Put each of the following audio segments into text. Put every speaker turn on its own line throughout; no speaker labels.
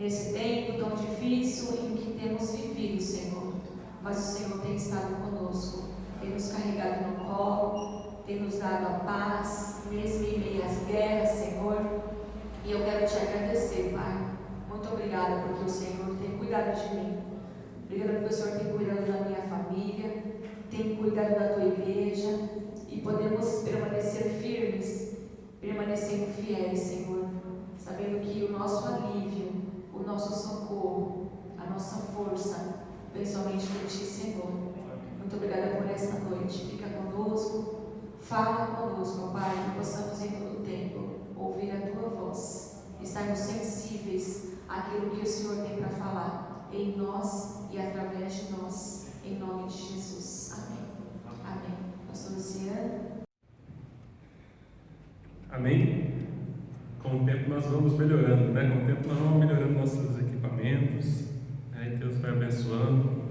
nesse tempo tão difícil em que temos vivido, Senhor. Mas o Senhor tem estado conosco, tem nos carregado no colo, tem nos dado a paz, mesmo em meio às guerras, Senhor. E eu quero te agradecer, Pai. Muito obrigada porque o Senhor tem cuidado de mim. Obrigada porque o Senhor tem cuidado da minha família, tem cuidado da tua igreja, e podemos permanecer firmes, permanecendo fiéis, Senhor, sabendo que o nosso alívio, o nosso socorro, a nossa força vem somente de Ti, Senhor. Muito obrigada por esta noite. Fica conosco, fala conosco, Pai, que possamos em todo tempo ouvir a Tua voz, estarmos sensíveis àquilo que o Senhor tem para falar em nós e através de nós, em nome de Jesus. Amém. Amém. Pastor Luciano.
Amém? Com o tempo nós vamos melhorando, né? Com o tempo nós vamos melhorando nossos equipamentos, né? E Deus vai abençoando.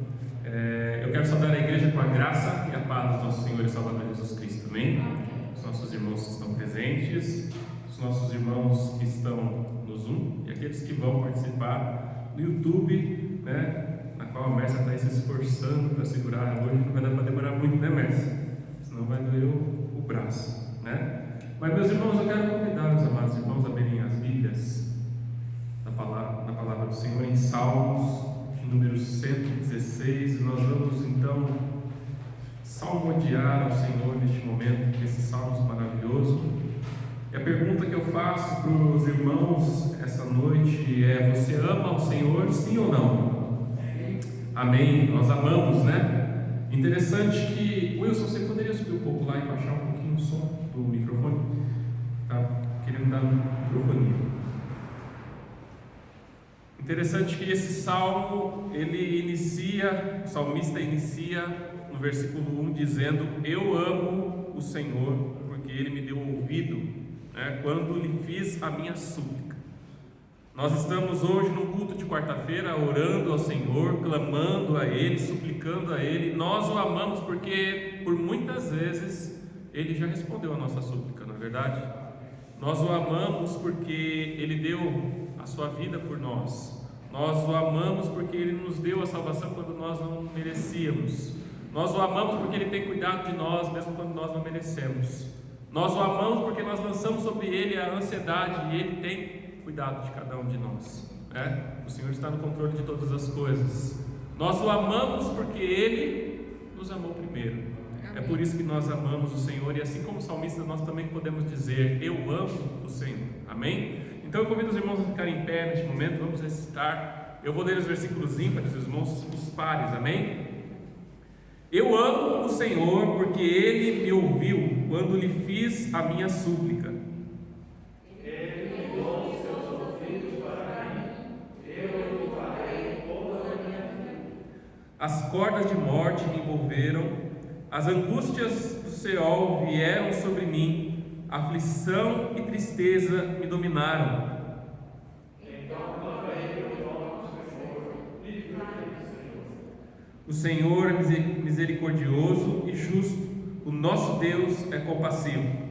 Eu quero saudar a igreja com a graça e a paz do nosso Senhor e Salvador Jesus Cristo. Amém? Os nossos irmãos que estão presentes, os nossos irmãos que estão no Zoom e aqueles que vão participar no YouTube, né? Na qual a Mércia está aí se esforçando para segurar. Hoje não vai dar para demorar muito, né, Mércia? Senão vai doer o braço, né? Mas, meus irmãos, eu quero convidar os amados irmãos a abrirem as Bíblias na palavra do Senhor em Salmos, de número 116. Nós vamos então salmodiar ao Senhor neste momento, com esse salmo maravilhoso. E a pergunta que eu faço para os irmãos essa noite é: você ama o Senhor, sim ou não? Amém? Nós amamos, né? Interessante que, Wilson, você poderia subir um pouco lá e baixar um pouquinho o som do microfone? Tá querendo dar microfonia. Interessante que esse salmo, o salmista inicia no versículo 1 dizendo: eu amo o Senhor, porque Ele me deu ouvido, né, quando lhe fiz a minha súplica. Nós estamos hoje num culto de quarta-feira orando ao Senhor, clamando a Ele, suplicando a Ele. Nós o amamos porque por muitas vezes Ele já respondeu a nossa súplica, não é verdade? Nós o amamos porque Ele deu a sua vida por nós. Nós o amamos porque Ele nos deu a salvação quando nós não merecíamos. Nós o amamos porque Ele tem cuidado de nós mesmo quando nós não merecemos. Nós o amamos porque nós lançamos sobre Ele a ansiedade e Ele tem cuidado de cada um de nós, né? O Senhor está no controle de todas as coisas. Nós o amamos porque Ele nos amou primeiro. É por isso que nós amamos o Senhor, e assim como salmistas nós também podemos dizer: eu amo o Senhor. Amém? Então eu convido os irmãos a ficarem em pé neste momento. Vamos recitar. Eu vou ler os versículos ímpares, os irmãos os pares. Amém? Eu amo o Senhor porque Ele me ouviu quando lhe fiz a minha súplica. As cordas de morte me envolveram, as angústias do Seol vieram sobre mim, aflição e tristeza me dominaram. Então clamei o nome do Senhor, livrai-me, Senhor. O Senhor é misericordioso e justo, o nosso Deus é compassivo.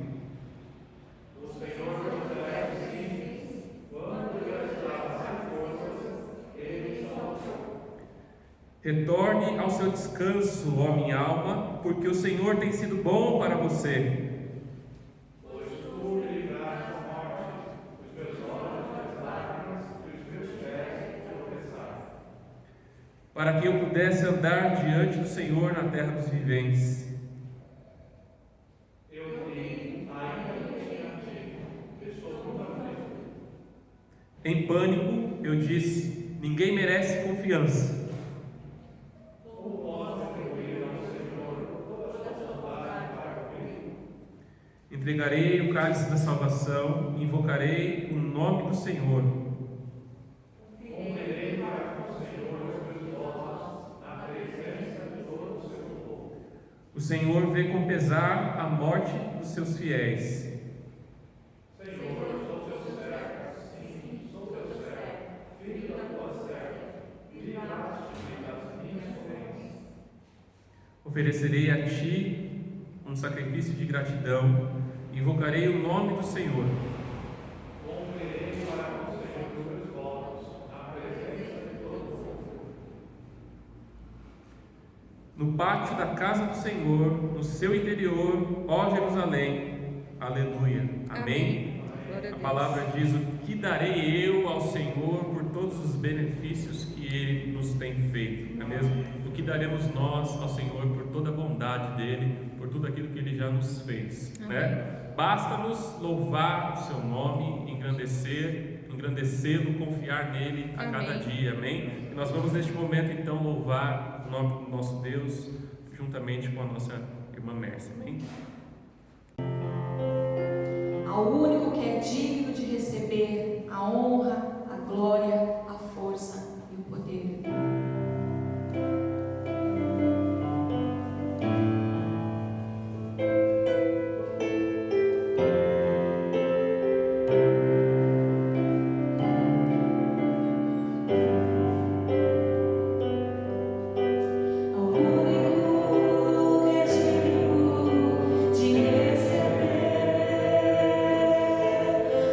Retorne ao seu descanso, ó minha alma, porque o Senhor tem sido bom para você. Pois tu me livraste da morte, os meus olhos das lágrimas e os meus pés tropeçaram. Para que eu pudesse andar diante do Senhor na terra dos viventes. Eu vi, ainda diante, estou muito aflito. Em pânico, eu disse: ninguém merece confiança. Entregarei o cálice da salvação, invocarei o nome do Senhor. O Senhor vê com pesar a morte dos seus fiéis. Oferecerei a ti um sacrifício de gratidão, invocarei o nome do Senhor. No pátio da casa do Senhor, no seu interior, ó Jerusalém. Aleluia. Amém. A palavra diz: o que darei eu ao Senhor por todos os benefícios que Ele nos tem feito, não é mesmo? O que daremos nós ao Senhor por toda a bondade dEle, por tudo aquilo que Ele já nos fez, né? Basta-nos louvar o seu nome, engrandecê-lo, confiar nele a cada dia, amém? E nós vamos neste momento então louvar o nome do nosso Deus, juntamente com a nossa irmã Mércia, amém?
Ao único que é digno de receber a honra, a glória, a força e o poder.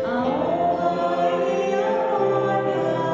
A honra e a glória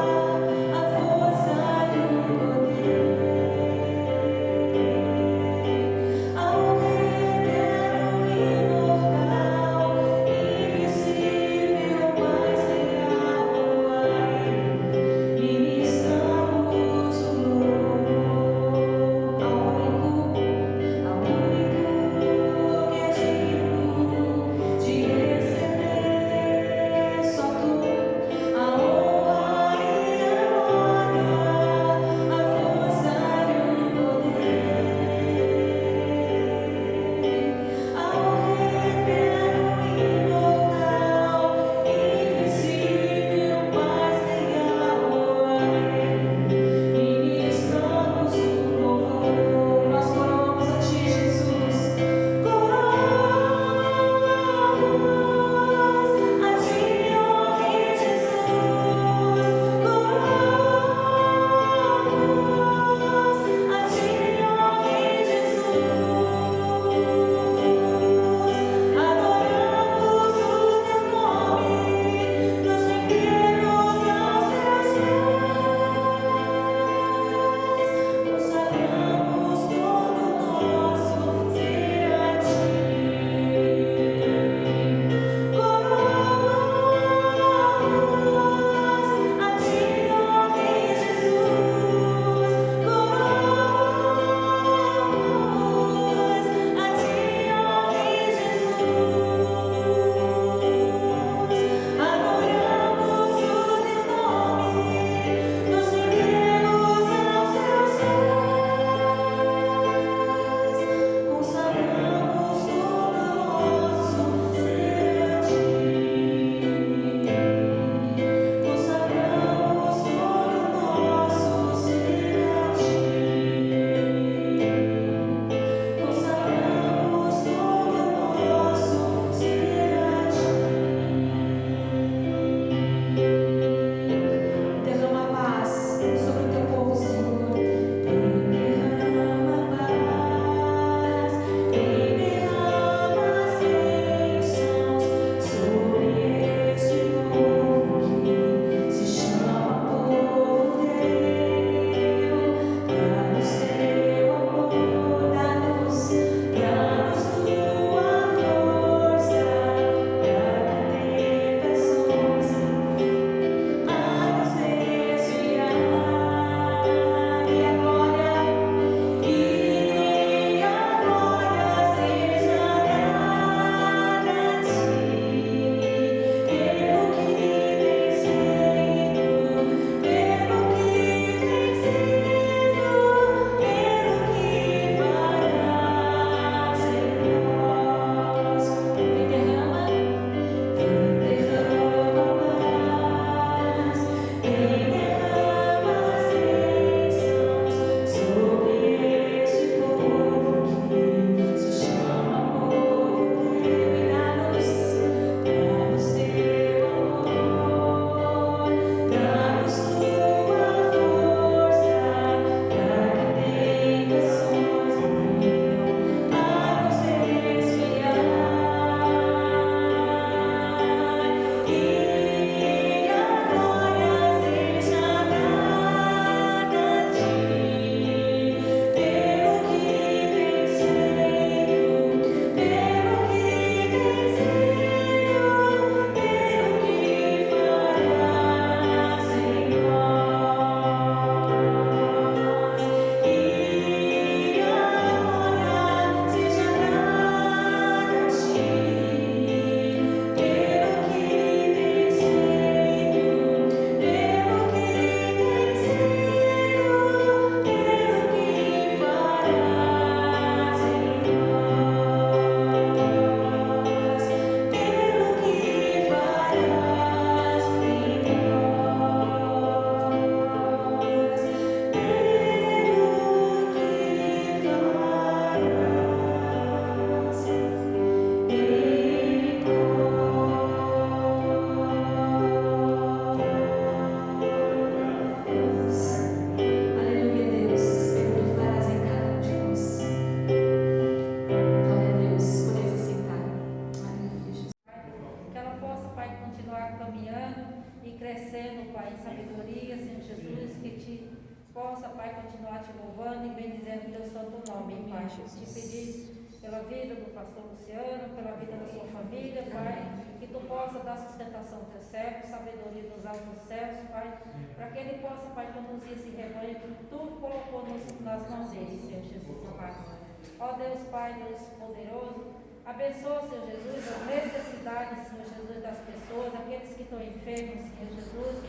Pai, em sabedoria, Senhor Jesus, que te possa, Pai, continuar te louvando e bendizendo o teu santo nome, Pai. Te pedir pela vida do pastor Luciano, pela vida da sua família, Pai, que tu possa dar sustentação ao teu servo, sabedoria dos altos céus, Pai, para que ele possa, Pai, conduzir esse rebanho que tu colocou nas mãos dele, Senhor Jesus, amado. Ó Deus, Pai, Deus poderoso, abençoa, Senhor Jesus, as necessidades, Senhor Jesus, das pessoas, aqueles que estão enfermos, Senhor Jesus,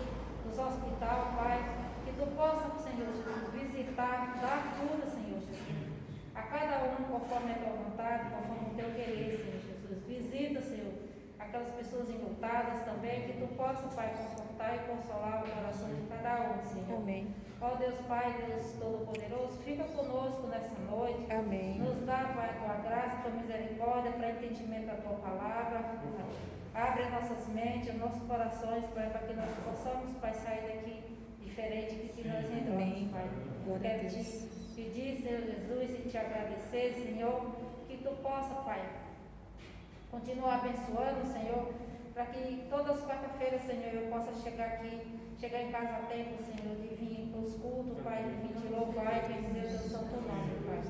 nos hospitais, Pai, que tu possa, Senhor Jesus, visitar, dar cura, Senhor Jesus, a cada um conforme a tua vontade, conforme o teu querer, Senhor Jesus. Visita, Senhor, aquelas pessoas enlutadas também, que tu possa, Pai, confortar e consolar o coração de cada um, Senhor.
Amém.
Ó Deus Pai, Deus Todo-Poderoso, fica conosco nessa noite.
Amém.
Nos dá, Pai, a tua graça, a tua misericórdia para entendimento da tua palavra. Abre as nossas mentes, os nossos corações, Pai, para que nós possamos, Pai, sair daqui diferente do que nós entramos, Pai. Quero te pedir, Senhor Jesus, e te agradecer, Senhor, que tu possa, Pai, continuar abençoando, Senhor, para que todas as quarta-feiras, Senhor, eu possa chegar em casa a tempo, Senhor, de vir para os cultos, Pai, de vir te louvar e bendizer o teu santo nome, Pai.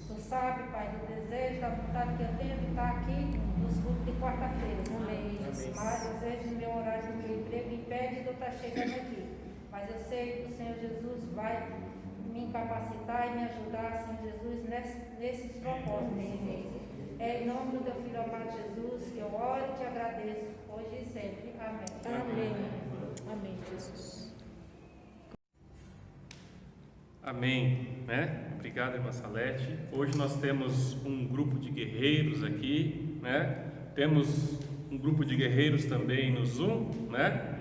Tu sabe, Pai, do desejo, da vontade que eu tenho de estar aqui nos cultos de quarta-feira,
Amém.
mas às vezes o meu horário do meu emprego impede de eu estar chegando aqui. Mas eu sei que o Senhor Jesus vai me incapacitar e me ajudar, Senhor Jesus, nesses propósitos, Senhor. É em nome do teu Filho amado Jesus que eu oro e te agradeço, hoje e sempre. Amém.
Amém. Amém, Jesus.
Amém, né? Obrigado, irmã Salete. Hoje nós temos um grupo de guerreiros aqui, né? Temos um grupo de guerreiros também no Zoom, né?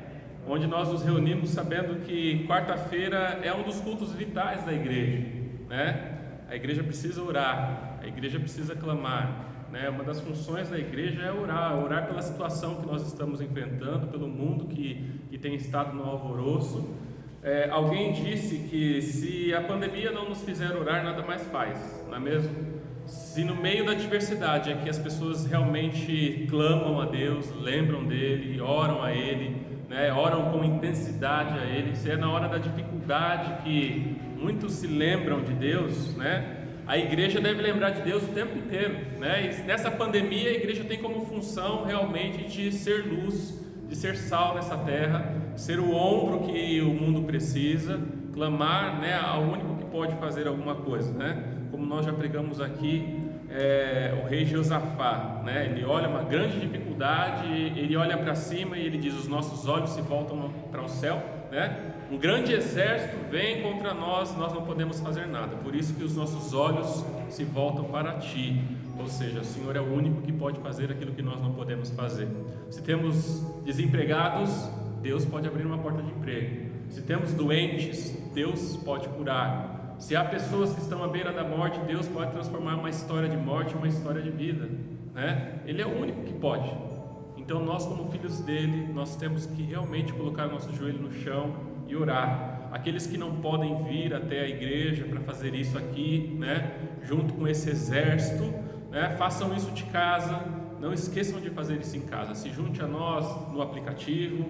Onde nós nos reunimos sabendo que quarta-feira é um dos cultos vitais da igreja, né? A igreja precisa orar, a igreja precisa clamar, né? Uma das funções da igreja é orar pela situação que nós estamos enfrentando, pelo mundo que tem estado no alvoroço. Alguém disse que se a pandemia não nos fizer orar, nada mais faz, não é mesmo? Se no meio da adversidade é que as pessoas realmente clamam a Deus, lembram dele, oram a ele, né, oram com intensidade a Ele, se é na hora da dificuldade que muitos se lembram de Deus, né, a igreja deve lembrar de Deus o tempo inteiro, né, e nessa pandemia a igreja tem como função realmente de ser luz, de ser sal nessa terra, ser o ombro que o mundo precisa, clamar, né, ao único que pode fazer alguma coisa, né, como nós já pregamos aqui, o rei Josafá, né? Ele olha uma grande dificuldade, ele olha para cima e ele diz: os nossos olhos se voltam para o céu, né? Um grande exército vem contra nós, nós não podemos fazer nada, por isso que os nossos olhos se voltam para ti, ou seja, o Senhor é o único que pode fazer aquilo que nós não podemos fazer. Se temos desempregados, Deus pode abrir uma porta de emprego. Se temos doentes, Deus pode curar. Se há pessoas que estão à beira da morte, Deus pode transformar uma história de morte em uma história de vida, né? Ele é o único que pode. Então nós, como filhos dele, nós temos que realmente colocar nosso joelho no chão e orar. Aqueles que não podem vir até a igreja para fazer isso aqui, né, junto com esse exército, né, façam isso de casa. Não esqueçam de fazer isso em casa. Se junte a nós no aplicativo.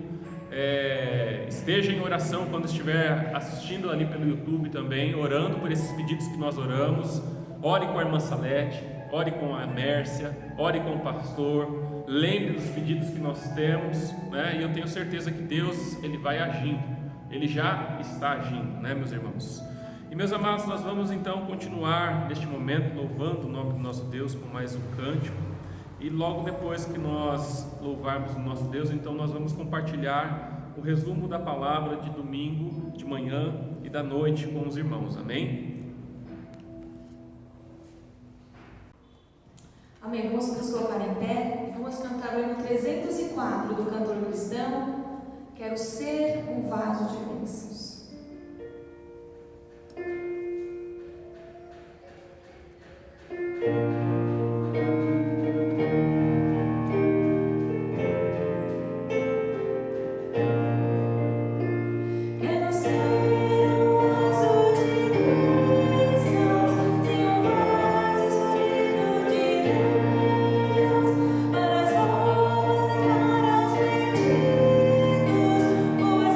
Esteja em oração quando estiver assistindo ali pelo YouTube também, orando por esses pedidos que nós oramos. Ore com a irmã Salete, ore com a Mércia, ore com o pastor, lembre dos pedidos que nós temos, né? E eu tenho certeza que Deus, Ele vai agindo, Ele já está agindo, né, meus irmãos? E meus amados, nós vamos então continuar neste momento louvando o nome do nosso Deus com mais um cântico. E logo depois que nós louvarmos o nosso Deus, então nós vamos compartilhar o resumo da palavra de domingo, de manhã e da noite com os irmãos, amém?
Amém, vamos nos colocar em pé, vamos cantar o hino 304 do cantor cristão, Quero Ser um Vaso de Bênçãos.
Para as roupas e caras perdidos, boas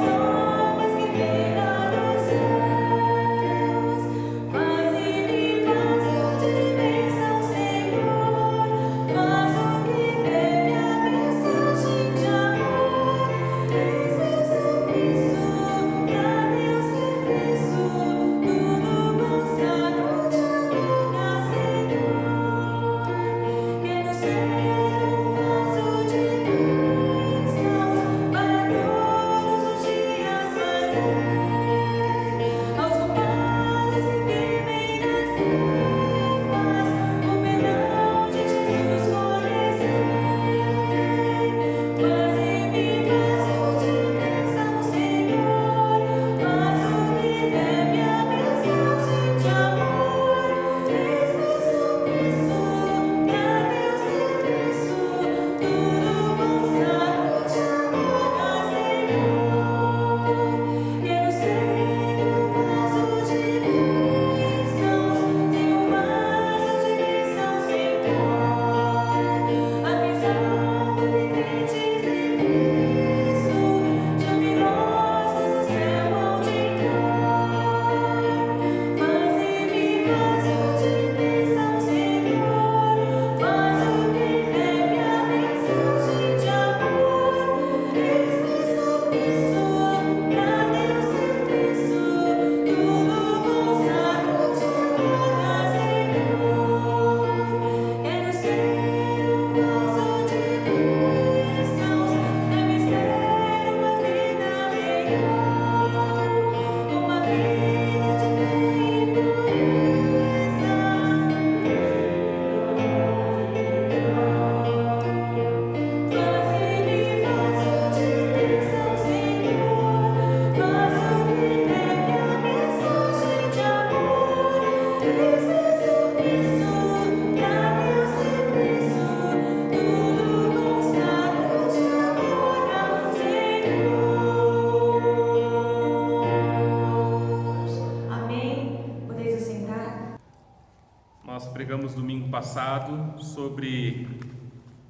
passado sobre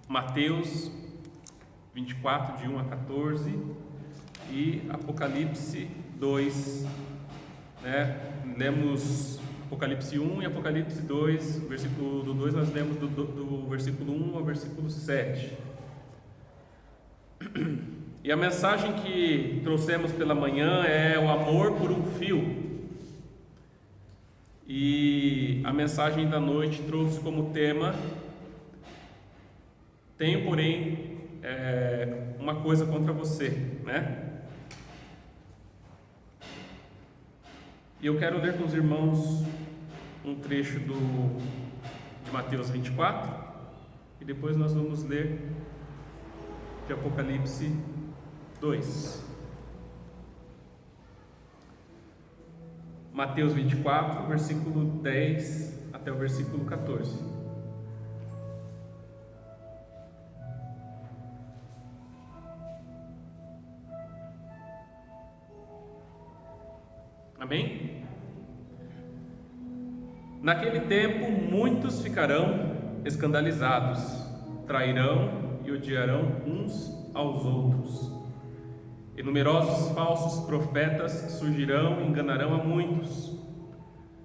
Mateus 24, de 1 a 14 e Apocalipse 2, né? Lemos Apocalipse 1 e Apocalipse 2, versículo do 2 nós lemos do versículo 1 ao versículo 7. E a mensagem que trouxemos pela manhã é o amor por um fio. E a mensagem da noite trouxe como tema: tenho, porém, uma coisa contra você, né? E eu quero ler com os irmãos um trecho de Mateus 24 e depois nós vamos ler de Apocalipse 2. Mateus 24, versículo 10 até o versículo 14. Amém? Naquele tempo muitos ficarão escandalizados, trairão e odiarão uns aos outros. E numerosos falsos profetas surgirão e enganarão a muitos.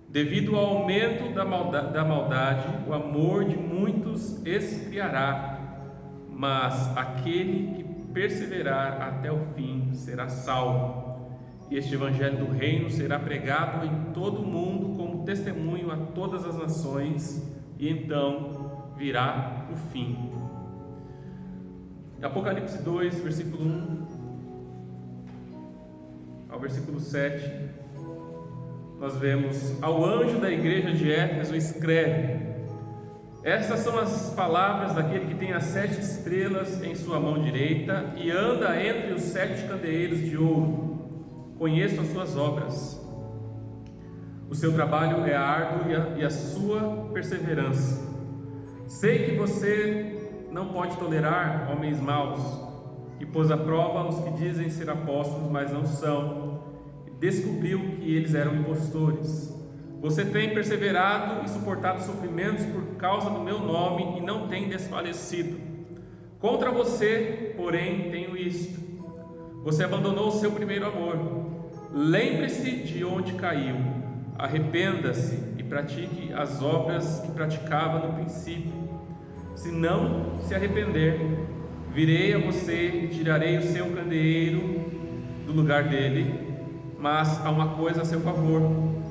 Devido ao aumento da maldade, o amor de muitos esfriará, mas aquele que perseverar até o fim será salvo. E este evangelho do reino será pregado em todo o mundo como testemunho a todas as nações, e então virá o fim. Apocalipse 2, versículo 1 ao versículo 7, nós vemos: ao anjo da igreja de Éfeso escreve: estas são as palavras daquele que tem as 7 estrelas em sua mão direita e anda entre os 7 candeeiros de ouro. Conheço as suas obras. O seu trabalho é árduo e a sua perseverança. Sei que você não pode tolerar homens maus, que pôs à prova os que dizem ser apóstolos, mas não são, e descobriu que eles eram impostores. Você tem perseverado e suportado sofrimentos por causa do meu nome e não tem desfalecido. Contra você, porém, tenho isto: você abandonou o seu primeiro amor. Lembre-se de onde caiu, arrependa-se e pratique as obras que praticava no princípio. Se não se arrepender, virei a você e tirarei o seu candeeiro do lugar dele. Mas há uma coisa a seu favor: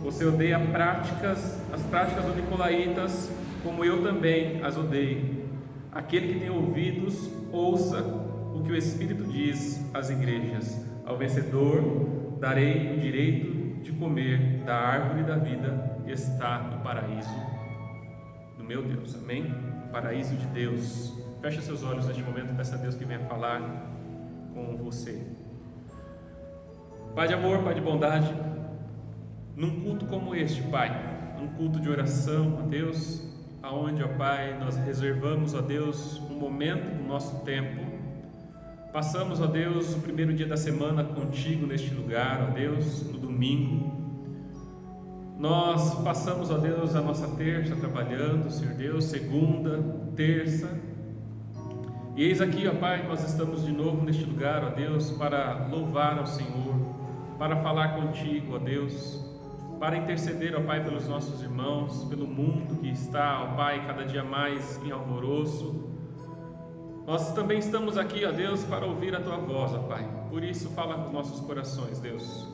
você odeia as práticas dos nicolaítas, como eu também as odeio. Aquele que tem ouvidos, ouça o que o Espírito diz às igrejas. Ao vencedor darei o direito de comer da árvore da vida que está no paraíso do meu Deus. Amém? O paraíso de Deus. Feche seus olhos neste momento e peça a Deus que venha falar com você. Pai de amor, Pai de bondade, num culto como este, Pai, num culto de oração, ó Deus, aonde, ó Pai, nós reservamos, ó Deus, um momento do nosso tempo. Passamos, ó Deus, o primeiro dia da semana contigo neste lugar, ó Deus, no domingo. Nós passamos, ó Deus, a nossa terça trabalhando, Senhor Deus, segunda, terça. E eis aqui, ó Pai, nós estamos de novo neste lugar, ó Deus, para louvar ao Senhor, para falar contigo, ó Deus, para interceder, ó Pai, pelos nossos irmãos, pelo mundo que está, ó Pai, cada dia mais em alvoroço. Nós também estamos aqui, ó Deus, para ouvir a Tua voz, ó Pai. Por isso, fala com nossos corações, Deus.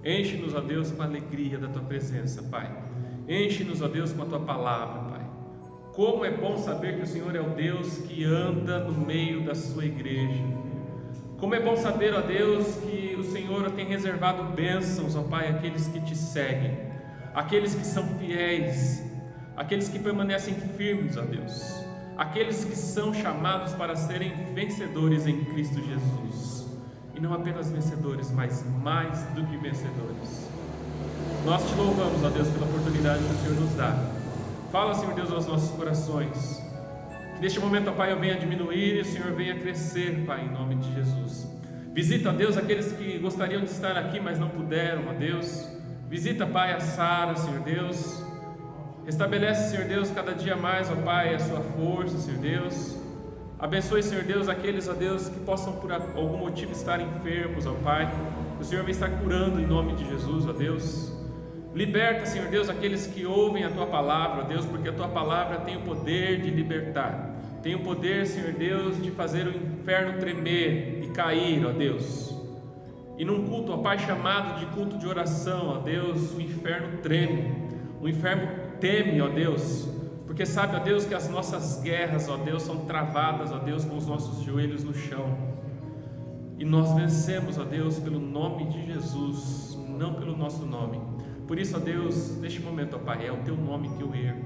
Enche-nos, ó Deus, com a alegria da Tua presença, Pai. Enche-nos, ó Deus, com a Tua palavra, Pai. Como é bom saber que o Senhor é o Deus que anda no meio da Sua igreja. Como é bom saber, ó Deus, que o Senhor tem reservado bênçãos, ó Pai, àqueles que Te seguem, àqueles que são fiéis, àqueles que permanecem firmes, ó Deus, aqueles que são chamados para serem vencedores em Cristo Jesus, e não apenas vencedores, mas mais do que vencedores. Nós Te louvamos, ó Deus, pela oportunidade que o Senhor nos dá. Fala, Senhor Deus, aos nossos corações, que neste momento, ó Pai, eu venha diminuir e o Senhor venha crescer, Pai, em nome de Jesus. Visita, ó Deus, aqueles que gostariam de estar aqui, mas não puderam, ó Deus. Visita, Pai, a Sara, Senhor Deus. Restabelece, Senhor Deus, cada dia mais, ó Pai, a sua força, Senhor Deus. Abençoe, Senhor Deus, aqueles, ó Deus, que possam por algum motivo estar enfermos, ó Pai. O Senhor vem estar curando em nome de Jesus, ó Deus. Liberta, Senhor Deus, aqueles que ouvem a Tua palavra, ó Deus, porque a Tua palavra tem o poder de libertar. Tem o poder, Senhor Deus, de fazer o inferno tremer e cair, ó Deus. E num culto, ó Pai, chamado de culto de oração, ó Deus, o inferno treme. O inferno teme, ó Deus, porque sabe, ó Deus, que as nossas guerras, ó Deus, são travadas, ó Deus, com os nossos joelhos no chão. E nós vencemos, ó Deus, pelo nome de Jesus, não pelo nosso nome. Por isso, ó Deus, neste momento, ó Pai, é o Teu nome que eu ergo,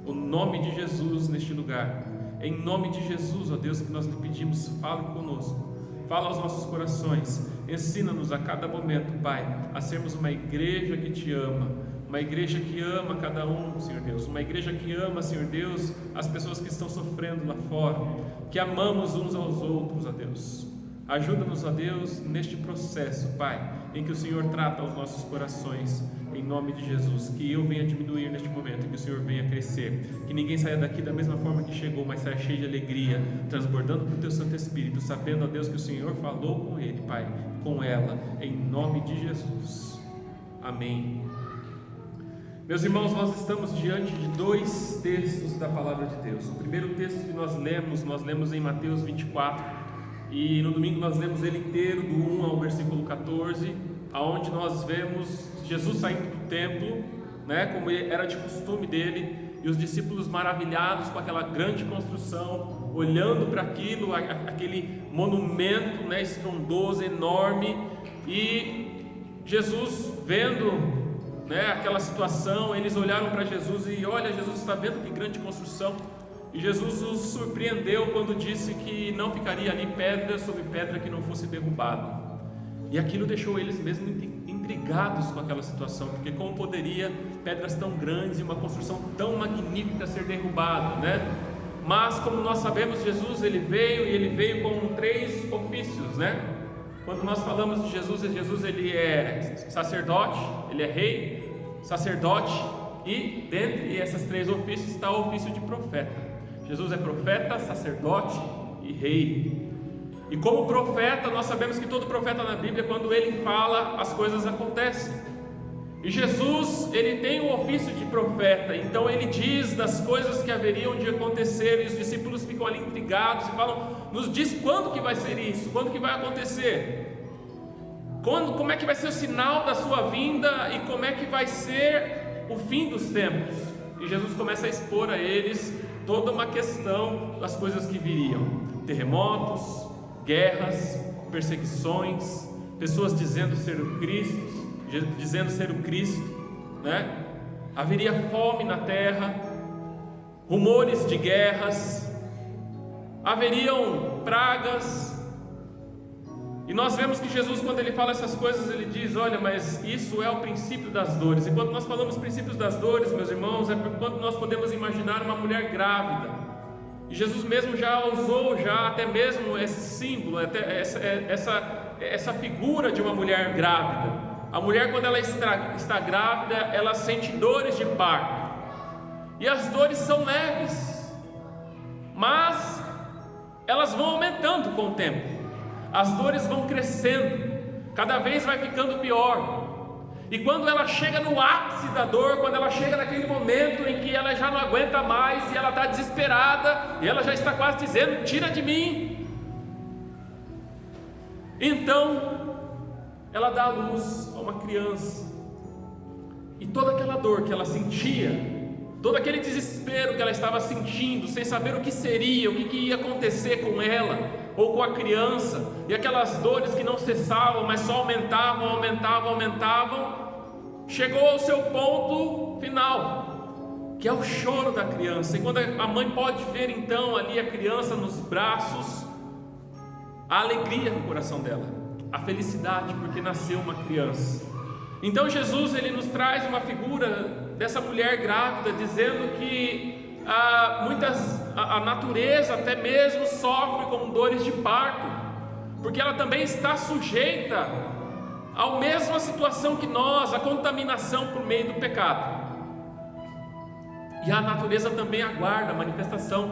o nome de Jesus neste lugar. É em nome de Jesus, ó Deus, que nós lhe pedimos, fale conosco, fala aos nossos corações, ensina-nos a cada momento, Pai, a sermos uma igreja que Te ama, uma igreja que ama cada um, Senhor Deus, uma igreja que ama, Senhor Deus, as pessoas que estão sofrendo lá fora, que amamos uns aos outros, ó Deus. Ajuda-nos, ó Deus, neste processo, Pai, em que o Senhor trata os nossos corações, em nome de Jesus. Que eu venha diminuir neste momento, que o Senhor venha crescer, que ninguém saia daqui da mesma forma que chegou, mas saia cheio de alegria, transbordando para o Teu Santo Espírito, sabendo, ó Deus, que o Senhor falou com ele, Pai, com ela, em nome de Jesus. Amém. Meus irmãos, nós estamos diante de dois textos da palavra de Deus. O primeiro texto que nós lemos em Mateus 24, e no domingo nós lemos ele inteiro, do 1 ao versículo 14, aonde nós vemos Jesus saindo do templo, né, como era de costume dele, e os discípulos maravilhados com aquela grande construção, olhando para aquilo, aquele monumento, né, estrondoso, enorme, e Jesus vendo, né, aquela situação, eles olharam para Jesus e olha, Jesus está vendo que grande construção. E Jesus os surpreendeu quando disse que não ficaria ali pedra sobre pedra que não fosse derrubado. E aquilo deixou eles mesmo intrigados com aquela situação, porque como poderia pedras tão grandes e uma construção tão magnífica ser derrubada, né? Mas como nós sabemos, Jesus ele veio com 3 ofícios, né? Quando nós falamos de Jesus ele é sacerdote, ele é rei, sacerdote, e dentre essas 3 ofícios está o ofício de profeta. Jesus é profeta, sacerdote e rei. E como profeta, nós sabemos que todo profeta na Bíblia, quando ele fala, as coisas acontecem. E Jesus, ele tem o ofício de profeta, então ele diz das coisas que haveriam de acontecer, e os discípulos ficam ali intrigados e falam: nos diz quando que vai ser isso, quando que vai acontecer, como é que vai ser o sinal da sua vinda e como é que vai ser o fim dos tempos. E Jesus começa a expor a eles toda uma questão das coisas que viriam: terremotos, guerras, perseguições, pessoas dizendo ser o Cristo, né? Haveria fome na terra, rumores de guerras, haveriam pragas. E nós vemos que Jesus, quando ele fala essas coisas, ele diz: olha, mas isso é o princípio das dores. E quando nós falamos princípios das dores, meus irmãos, é quando nós podemos imaginar uma mulher grávida. E Jesus mesmo já usou até mesmo esse símbolo, até essa figura de uma mulher grávida. A mulher, quando ela está grávida, ela sente dores de parto. E as dores são leves, mas elas vão aumentando com o tempo. As dores vão crescendo, cada vez vai ficando pior. E quando ela chega no ápice da dor, quando ela chega naquele momento em que ela já não aguenta mais, e ela está desesperada, e ela já está quase dizendo: tira de mim. Então, ela dá à luz a uma criança. E toda aquela dor que ela sentia, todo aquele desespero que ela estava sentindo, sem saber o que seria, o que ia acontecer com ela, ou com a criança, e aquelas dores que não cessavam, mas só aumentavam, chegou ao seu ponto final, que é o choro da criança. E quando a mãe pode ver então ali a criança nos braços, a alegria no coração dela, a felicidade, porque nasceu uma criança. Então Jesus, ele nos traz uma figura dessa mulher grávida, dizendo que a natureza até mesmo sofre com dores de parto, porque ela também está sujeita à mesma situação que nós, a contaminação por meio do pecado. E a natureza também aguarda a manifestação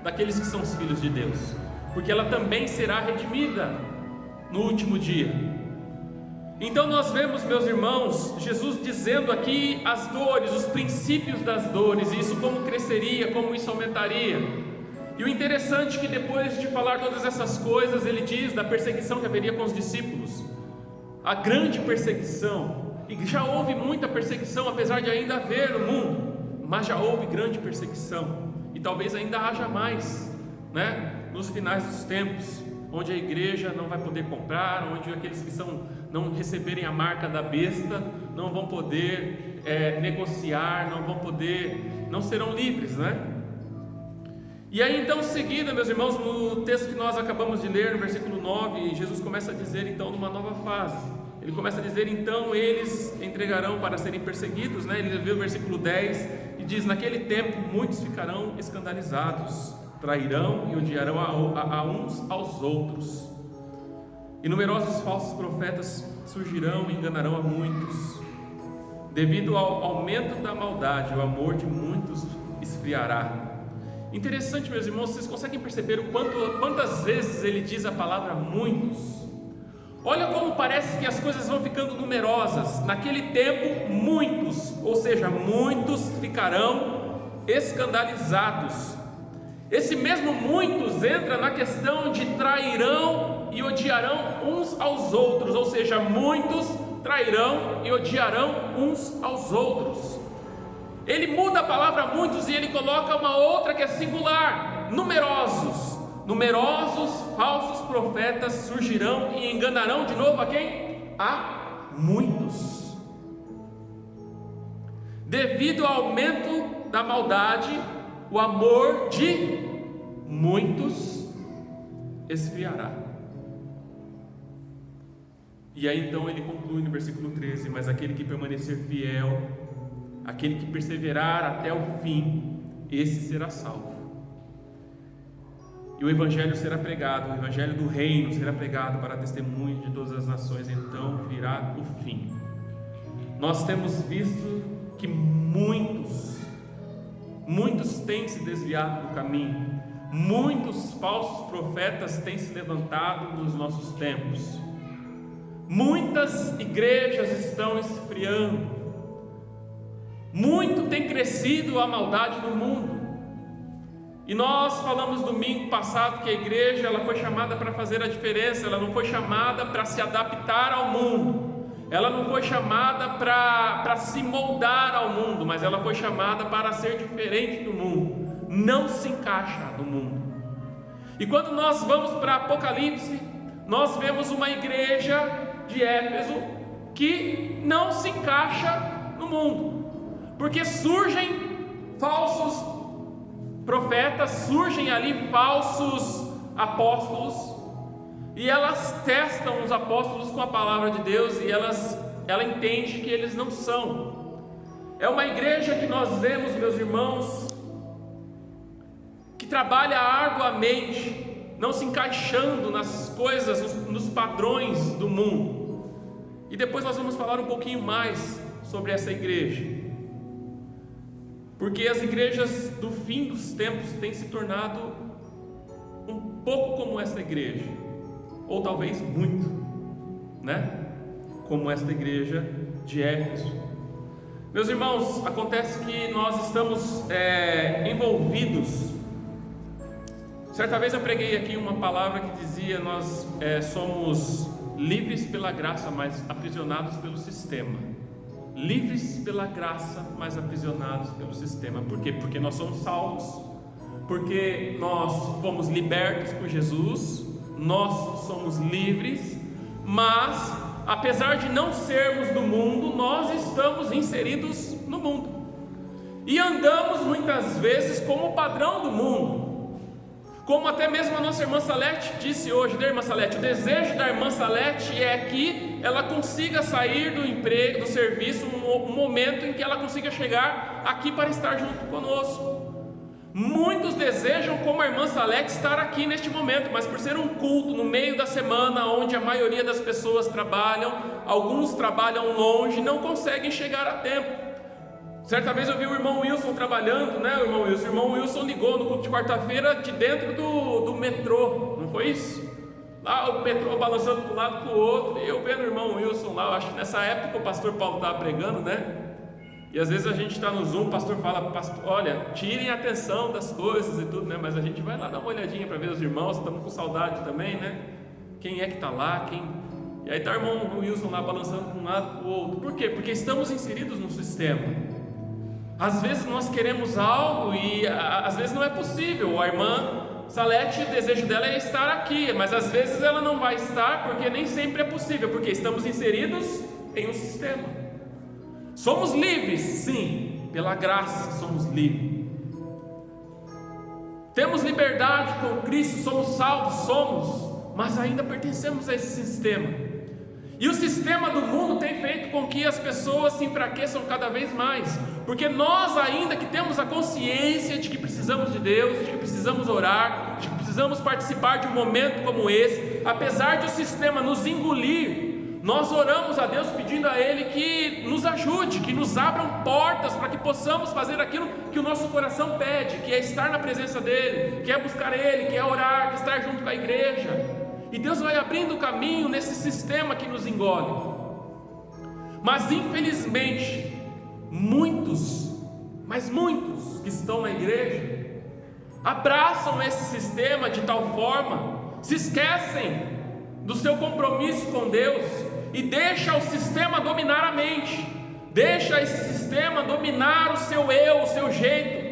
daqueles que são os filhos de Deus, porque ela também será redimida no último dia. Então nós vemos, meus irmãos, Jesus dizendo aqui as dores, os princípios das dores, e isso como cresceria, como isso aumentaria. E o interessante é que depois de falar todas essas coisas, ele diz da perseguição que haveria com os discípulos, a grande perseguição, e já houve muita perseguição, apesar de ainda haver no mundo, mas já houve grande perseguição, e talvez ainda haja mais, né? Nos finais dos tempos, onde a igreja não vai poder comprar, onde aqueles que não receberem a marca da besta, não vão poder negociar, não serão livres, né? E aí então, em seguida, meus irmãos, no texto que nós acabamos de ler, no versículo 9, Jesus começa a dizer então numa nova fase. Ele começa a dizer, então eles entregarão para serem perseguidos, né? Ele vê o versículo 10 e diz, naquele tempo muitos ficarão escandalizados, trairão e odiarão a uns aos outros, e numerosos falsos profetas surgirão e enganarão a muitos. Devido ao aumento da maldade, o amor de muitos esfriará. Interessante, meus irmãos, vocês conseguem perceber quantas vezes ele diz a palavra muitos? Olha como parece que as coisas vão ficando numerosas. Naquele tempo, muitos, ou seja, muitos ficarão escandalizados. Esse mesmo muitos entra na questão de trairão e odiarão uns aos outros, ou seja, muitos trairão e odiarão uns aos outros. Ele muda a palavra muitos e ele coloca uma outra que é singular, numerosos. Numerosos falsos profetas surgirão e enganarão de novo a quem? A muitos. Devido ao aumento da maldade, o amor de muitos esfriará. E aí então ele conclui no versículo 13: mas aquele que permanecer fiel, aquele que perseverar até o fim, esse será salvo. E o evangelho será pregado, o evangelho do reino será pregado para testemunho de todas as nações, então virá o fim. Nós temos visto que muitos têm se desviado do caminho, muitos falsos profetas têm se levantado nos nossos tempos, muitas igrejas estão esfriando, muito tem crescido a maldade no mundo. E nós falamos domingo passado que a igreja ela foi chamada para fazer a diferença, ela não foi chamada para se adaptar ao mundo, ela não foi chamada para se moldar ao mundo, mas ela foi chamada para ser diferente do mundo, não se encaixa no mundo. E quando nós vamos para Apocalipse, nós vemos uma igreja de Éfeso que não se encaixa no mundo, porque surgem falsos profetas, surgem ali falsos apóstolos, e elas testam os apóstolos com a palavra de Deus, e ela entende que eles não são. É uma igreja que nós vemos, meus irmãos, que trabalha arduamente, não se encaixando nas coisas, nos padrões do mundo. E depois nós vamos falar um pouquinho mais sobre essa igreja, porque as igrejas do fim dos tempos têm se tornado um pouco como essa igreja, ou talvez muito, né? Como esta igreja de Éfeso. Meus irmãos, acontece que nós estamos envolvidos. Certa vez eu preguei aqui uma palavra que dizia: nós somos livres pela graça, mas aprisionados pelo sistema. Livres pela graça, mas aprisionados pelo sistema. Por quê? Porque nós somos salvos, porque nós fomos libertos por Jesus, nós somos livres, mas apesar de não sermos do mundo, nós estamos inseridos no mundo, e andamos muitas vezes como padrão do mundo, como até mesmo a nossa irmã Salete disse hoje, né, irmã Salete? O desejo da irmã Salete é que ela consiga sair do emprego, do serviço, um momento em que ela consiga chegar aqui para estar junto conosco. Muitos desejam, como a irmã Salete, estar aqui neste momento, mas por ser um culto no meio da semana, onde a maioria das pessoas trabalham, alguns trabalham longe, não conseguem chegar a tempo. Certa vez eu vi o irmão Wilson trabalhando, né, o irmão Wilson ligou no culto de quarta-feira de dentro do metrô, não foi isso? Lá o metrô balançando de um lado para o outro, e eu vendo o irmão Wilson lá, eu acho que nessa época o pastor Paulo estava pregando, né? E às vezes a gente está no Zoom, o pastor fala, olha, tirem a atenção das coisas e tudo, né? Mas a gente vai lá dar uma olhadinha para ver os irmãos, estamos com saudade também, né? Quem é que está lá, E aí está o irmão Wilson lá balançando para um lado para o outro. Por quê? Porque estamos inseridos no sistema. Às vezes nós queremos algo e às vezes não é possível. A irmã Salete, o desejo dela é estar aqui, mas às vezes ela não vai estar porque nem sempre é possível, porque estamos inseridos em um sistema. Somos livres, sim, pela graça somos livres. Temos liberdade com Cristo, somos salvos, mas ainda pertencemos a esse sistema. E o sistema do mundo tem feito com que as pessoas se enfraqueçam cada vez mais, porque nós ainda que temos a consciência de que precisamos de Deus, de que precisamos orar, de que precisamos participar de um momento como esse, apesar de o sistema nos engolir, nós oramos a Deus pedindo a Ele que nos ajude, que nos abram portas para que possamos fazer aquilo que o nosso coração pede, que é estar na presença dEle, que é buscar Ele, que é orar, que é estar junto com a igreja. E Deus vai abrindo o caminho nesse sistema que nos engole. Mas infelizmente, muitos que estão na igreja abraçam esse sistema de tal forma, se esquecem do seu compromisso com Deus e deixa o sistema dominar a mente, deixa esse sistema dominar o seu eu, o seu jeito.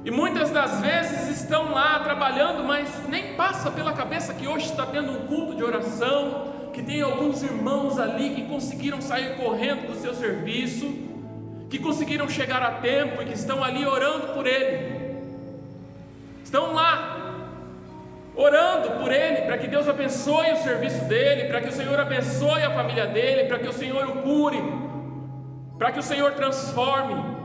E muitas das vezes estão lá trabalhando, mas nem passa pela cabeça que hoje está tendo um culto de oração, que tem alguns irmãos ali que conseguiram sair correndo do seu serviço, que conseguiram chegar a tempo e que estão ali orando por ele. Estão lá orando por ele, para que Deus abençoe o serviço dele, para que o Senhor abençoe a família dele, para que o Senhor o cure, para que o Senhor transforme.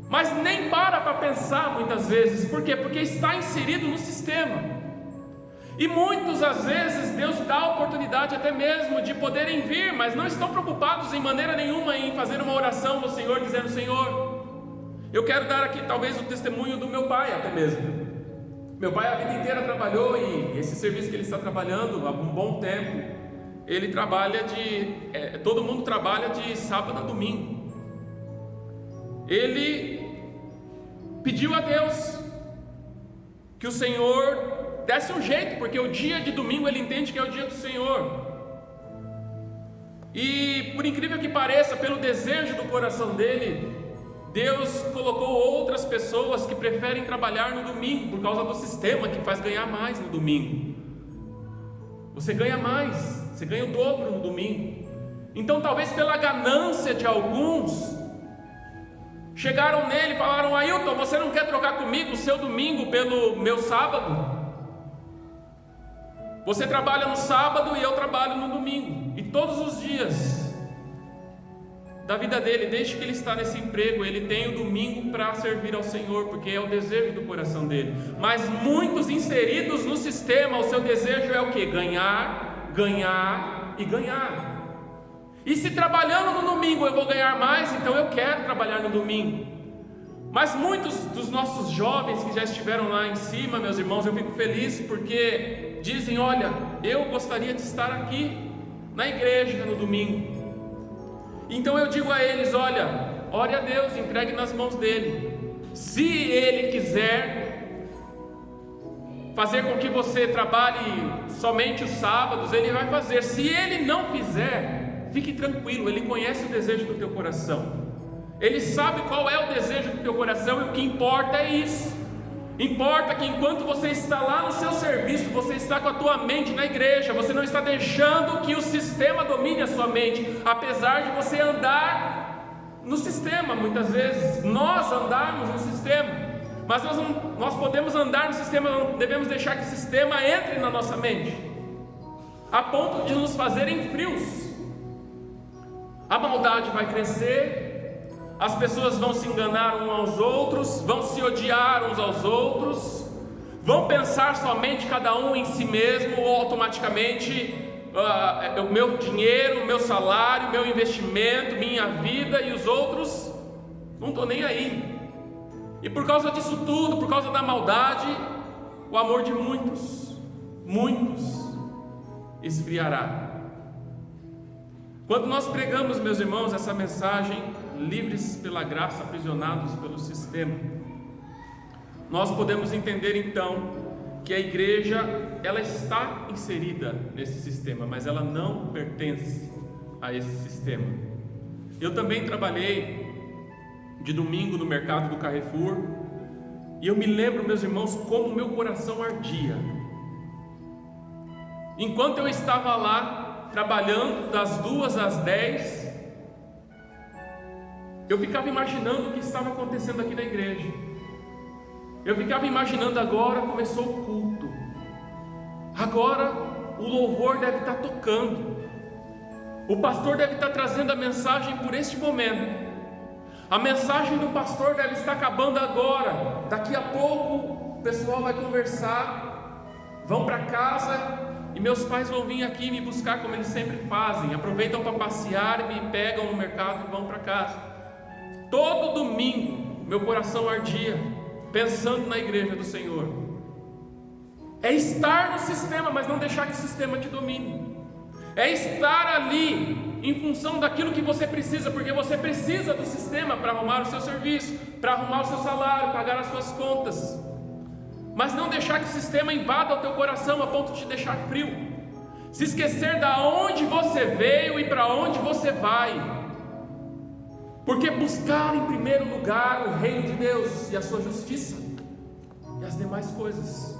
Mas nem para pensar muitas vezes. Por quê? Porque está inserido no sistema. E muitos, às vezes, Deus dá a oportunidade até mesmo de poderem vir, mas não estão preocupados em maneira nenhuma em fazer uma oração no Senhor, dizendo: Senhor, eu quero dar aqui talvez o testemunho do meu pai até mesmo. Meu pai a vida inteira trabalhou, e esse serviço que ele está trabalhando há um bom tempo, ele trabalha todo mundo trabalha de sábado a domingo. Ele pediu a Deus que o Senhor desse um jeito, porque o dia de domingo ele entende que é o dia do Senhor. E por incrível que pareça, pelo desejo do coração dele, Deus colocou outras pessoas que preferem trabalhar no domingo, por causa do sistema que faz ganhar mais no domingo. Você ganha mais, você ganha o dobro no domingo. Então talvez pela ganância de alguns, chegaram nele e falaram: Ailton, você não quer trocar comigo o seu domingo pelo meu sábado? Você trabalha no sábado e eu trabalho no domingo. E todos os dias da vida dele, desde que ele está nesse emprego, ele tem o domingo para servir ao Senhor, porque é o desejo do coração dele. Mas muitos inseridos no sistema, o seu desejo é o quê? Ganhar, ganhar e ganhar. E se trabalhando no domingo eu vou ganhar mais, então eu quero trabalhar no domingo. Mas muitos dos nossos jovens que já estiveram lá em cima, meus irmãos, eu fico feliz porque dizem: olha, eu gostaria de estar aqui na igreja no domingo. Então eu digo a eles: olha, ore a Deus, entregue nas mãos dele. Se ele quiser fazer com que você trabalhe somente os sábados, ele vai fazer. Se ele não fizer, fique tranquilo, ele conhece o desejo do teu coração, ele sabe qual é o desejo do teu coração, e o que importa é isso. Importa que enquanto você está lá no seu serviço, você está com a tua mente na igreja, você não está deixando que o sistema domine a sua mente, apesar de você andar no sistema. Muitas vezes nós andamos no sistema, mas nós podemos andar no sistema, não devemos deixar que o sistema entre na nossa mente, a ponto de nos fazerem frios. A maldade vai crescer, as pessoas vão se enganar uns aos outros, vão se odiar uns aos outros, vão pensar somente cada um em si mesmo, ou automaticamente o meu dinheiro, o meu salário, o meu investimento, minha vida, e os outros não estou nem aí. E por causa disso tudo, por causa da maldade, o amor de muitos esfriará. Quando nós pregamos, meus irmãos, essa mensagem, livres pela graça, aprisionados pelo sistema, nós podemos entender então que a igreja, ela está inserida nesse sistema, mas ela não pertence a esse sistema. Eu também trabalhei de domingo no mercado do Carrefour, e eu me lembro, meus irmãos, como meu coração ardia enquanto eu estava lá trabalhando das 2 às 10. Eu ficava imaginando o que estava acontecendo aqui na igreja. Eu ficava imaginando, agora começou o culto, agora o louvor deve estar tocando, o pastor deve estar trazendo a mensagem por este momento, a mensagem do pastor deve estar acabando agora, daqui a pouco o pessoal vai conversar, vão para casa, e meus pais vão vir aqui me buscar como eles sempre fazem, aproveitam para passear, me pegam no mercado e vão para casa. Todo domingo meu coração ardia pensando na igreja do Senhor. É estar no sistema, mas não deixar que o sistema te domine. É estar ali em função daquilo que você precisa, porque você precisa do sistema para arrumar o seu serviço, para arrumar o seu salário, pagar as suas contas. Mas não deixar que o sistema invada o teu coração a ponto de te deixar frio. Se esquecer da onde você veio e para onde você vai. Porque buscar em primeiro lugar o reino de Deus e a sua justiça, e as demais coisas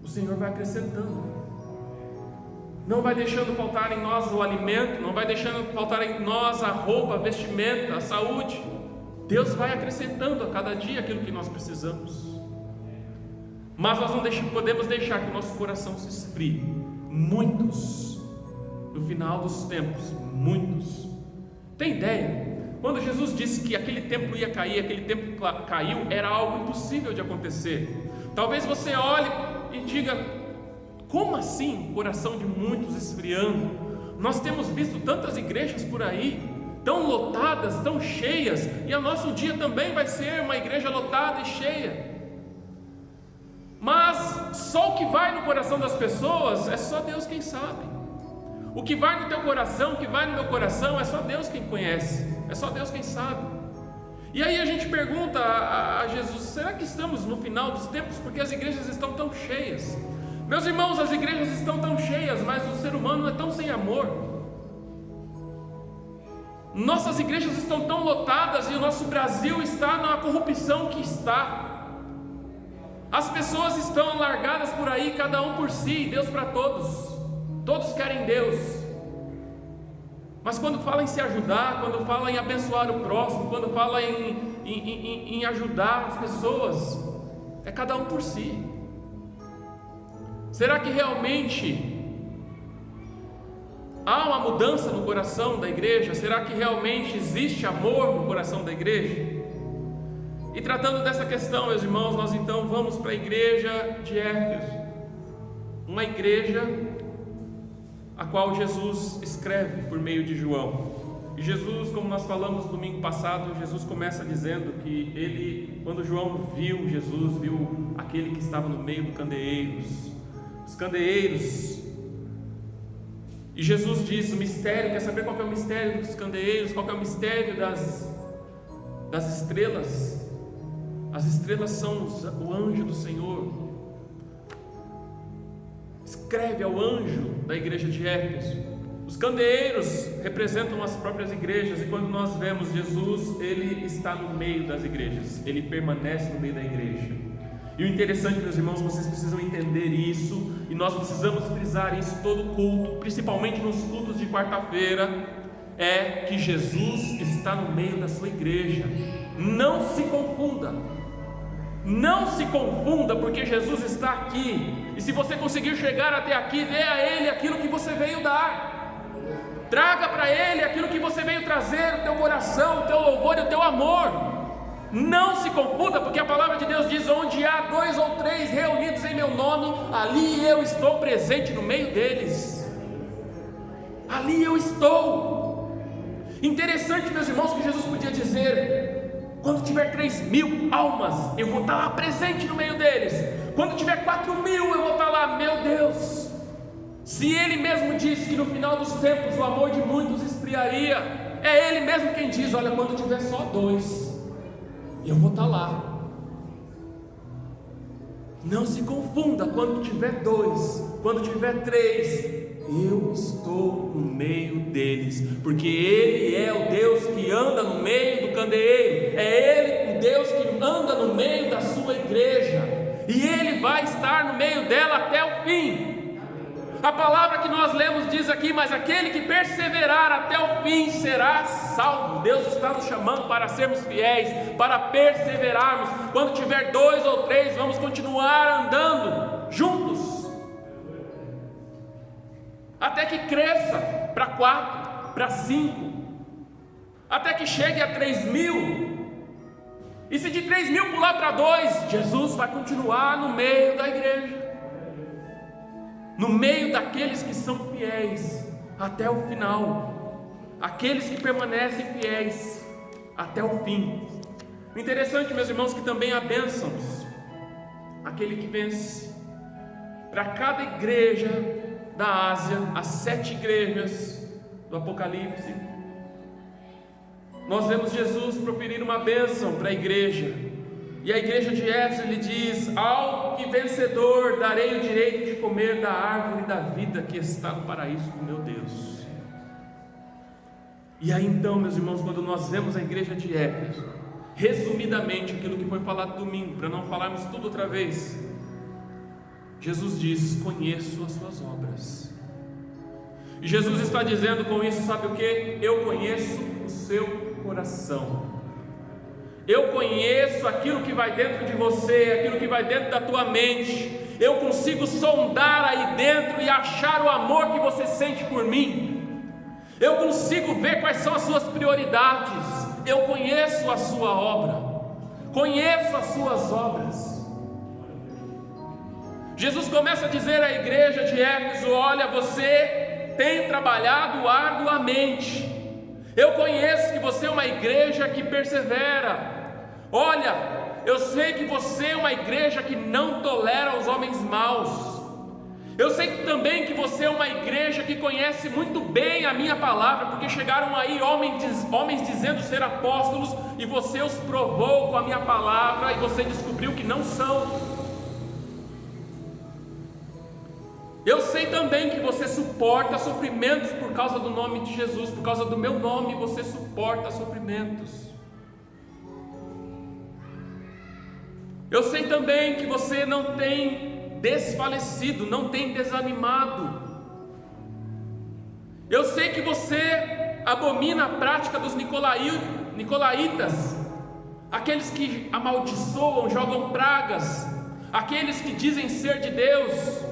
o Senhor vai acrescentando. Não vai deixando faltar em nós o alimento, não vai deixando faltar em nós a roupa, a vestimenta, a saúde. Deus vai acrescentando a cada dia aquilo que nós precisamos. Mas nós não podemos deixar que o nosso coração se esfrie. Muitos, no final dos tempos, muitos. Tem ideia? Quando Jesus disse que aquele templo ia cair, aquele templo caiu, era algo impossível de acontecer. Talvez você olhe e diga: como assim? O coração de muitos esfriando. Nós temos visto tantas igrejas por aí, tão lotadas, tão cheias, e o nosso dia também vai ser uma igreja lotada e cheia. Mas só o que vai no coração das pessoas é só Deus quem sabe. O que vai no teu coração, o que vai no meu coração, é só Deus quem conhece, é só Deus quem sabe. E aí a gente pergunta a Jesus: será que estamos no final dos tempos? Porque as igrejas estão tão cheias. Meus irmãos, as igrejas estão tão cheias, mas o ser humano é tão sem amor. Nossas igrejas estão tão lotadas e o nosso Brasil está na corrupção que está. As pessoas estão largadas por aí, cada um por si, Deus para todos. Todos querem Deus. Mas quando fala em se ajudar, quando fala em abençoar o próximo, quando fala em ajudar as pessoas, é cada um por si. Será que realmente há uma mudança no coração da igreja? Será que realmente existe amor no coração da igreja? E tratando dessa questão, meus irmãos, nós então vamos para a igreja de Éfeso, uma igreja a qual Jesus escreve por meio de João. E Jesus, como nós falamos no domingo passado, Jesus começa dizendo que ele, quando João viu Jesus, viu aquele que estava no meio dos candeeiros. E Jesus diz: o mistério, quer saber qual é o mistério dos candeeiros? Qual é o mistério das estrelas? As estrelas são o anjo do Senhor. Escreve ao anjo da igreja de Éfeso. Os candeeiros representam as próprias igrejas, e quando nós vemos Jesus, ele está no meio das igrejas, ele permanece no meio da igreja. E o interessante, meus irmãos, vocês precisam entender isso, e nós precisamos frisar isso todo culto, principalmente nos cultos de quarta-feira, é que Jesus está no meio da sua igreja. Não se confunda. Não se confunda, porque Jesus está aqui, e se você conseguir chegar até aqui, dê a Ele aquilo que você veio dar, traga para Ele aquilo que você veio trazer, o teu coração, o teu louvor e o teu amor. Não se confunda, porque a palavra de Deus diz: onde há 2 ou 3 reunidos em meu nome, ali eu estou presente no meio deles. Ali eu estou. Interessante, meus irmãos, que Jesus podia dizer: quando tiver 3.000 almas, eu vou estar lá presente no meio deles. Quando tiver 4.000, eu vou estar lá. Meu Deus, se Ele mesmo disse que no final dos tempos o amor de muitos esfriaria, é Ele mesmo quem diz: olha, quando tiver só 2, eu vou estar lá. Não se confunda, quando tiver 2, quando tiver 3, eu estou no meio deles, porque Ele é o Deus que anda no meio do candeeiro, é Ele o Deus que anda no meio da sua igreja, e Ele vai estar no meio dela até o fim. A palavra que nós lemos diz aqui: mas aquele que perseverar até o fim será salvo. Deus está nos chamando para sermos fiéis, para perseverarmos. Quando tiver 2 ou 3, vamos continuar andando juntos, até que cresça para 4, para 5, até que chegue a 3.000. E se de 3.000 pular para 2, Jesus vai continuar no meio da igreja, no meio daqueles que são fiéis até o final, aqueles que permanecem fiéis até o fim. O interessante, meus irmãos, que também há bênçãos, aquele que vence. Para cada igreja da Ásia, as 7 igrejas do Apocalipse, nós vemos Jesus proferir uma bênção para a igreja. E a igreja de Éfeso, ele diz: ao que vencedor darei o direito de comer da árvore da vida que está no paraíso do meu Deus. E aí então, meus irmãos, quando nós vemos a igreja de Éfeso, resumidamente aquilo que foi falado domingo, para não falarmos tudo outra vez, Jesus diz: conheço as suas obras. E Jesus está dizendo com isso, sabe o que? Eu conheço o seu coração. Eu conheço aquilo que vai dentro de você, aquilo que vai dentro da tua mente. Eu consigo sondar aí dentro e achar o amor que você sente por mim. Eu consigo ver quais são as suas prioridades. Eu conheço a sua obra, conheço as suas obras. Jesus começa a dizer à igreja de Éfeso: olha, você tem trabalhado arduamente. Eu conheço que você é uma igreja que persevera. Olha, eu sei que você é uma igreja que não tolera os homens maus. Eu sei também que você é uma igreja que conhece muito bem a minha palavra, porque chegaram aí homens dizendo ser apóstolos, e você os provou com a minha palavra, e você descobriu que não são. Eu sei também que você suporta sofrimentos por causa do nome de Jesus, por causa do meu nome, você suporta sofrimentos. Eu sei também que você não tem desfalecido, não tem desanimado. Eu sei que você abomina a prática dos nicolaítas, aqueles que amaldiçoam, jogam pragas, aqueles que dizem ser de Deus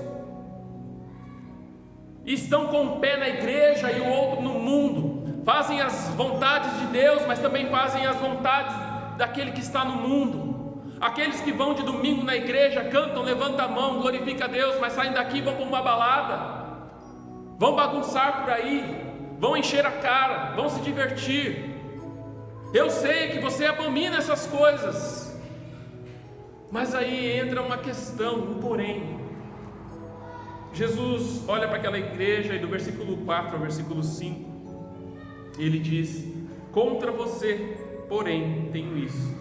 e estão com um pé na igreja e o outro no mundo, fazem as vontades de Deus, mas também fazem as vontades daquele que está no mundo. Aqueles que vão de domingo na igreja, cantam, levantam a mão, glorificam a Deus, mas saem daqui e vão para uma balada, vão bagunçar por aí, vão encher a cara, vão se divertir. Eu sei que você abomina essas coisas, mas aí entra uma questão, um porém. Jesus olha para aquela igreja e do versículo 4 ao versículo 5, ele diz: contra você, porém, tenho isso: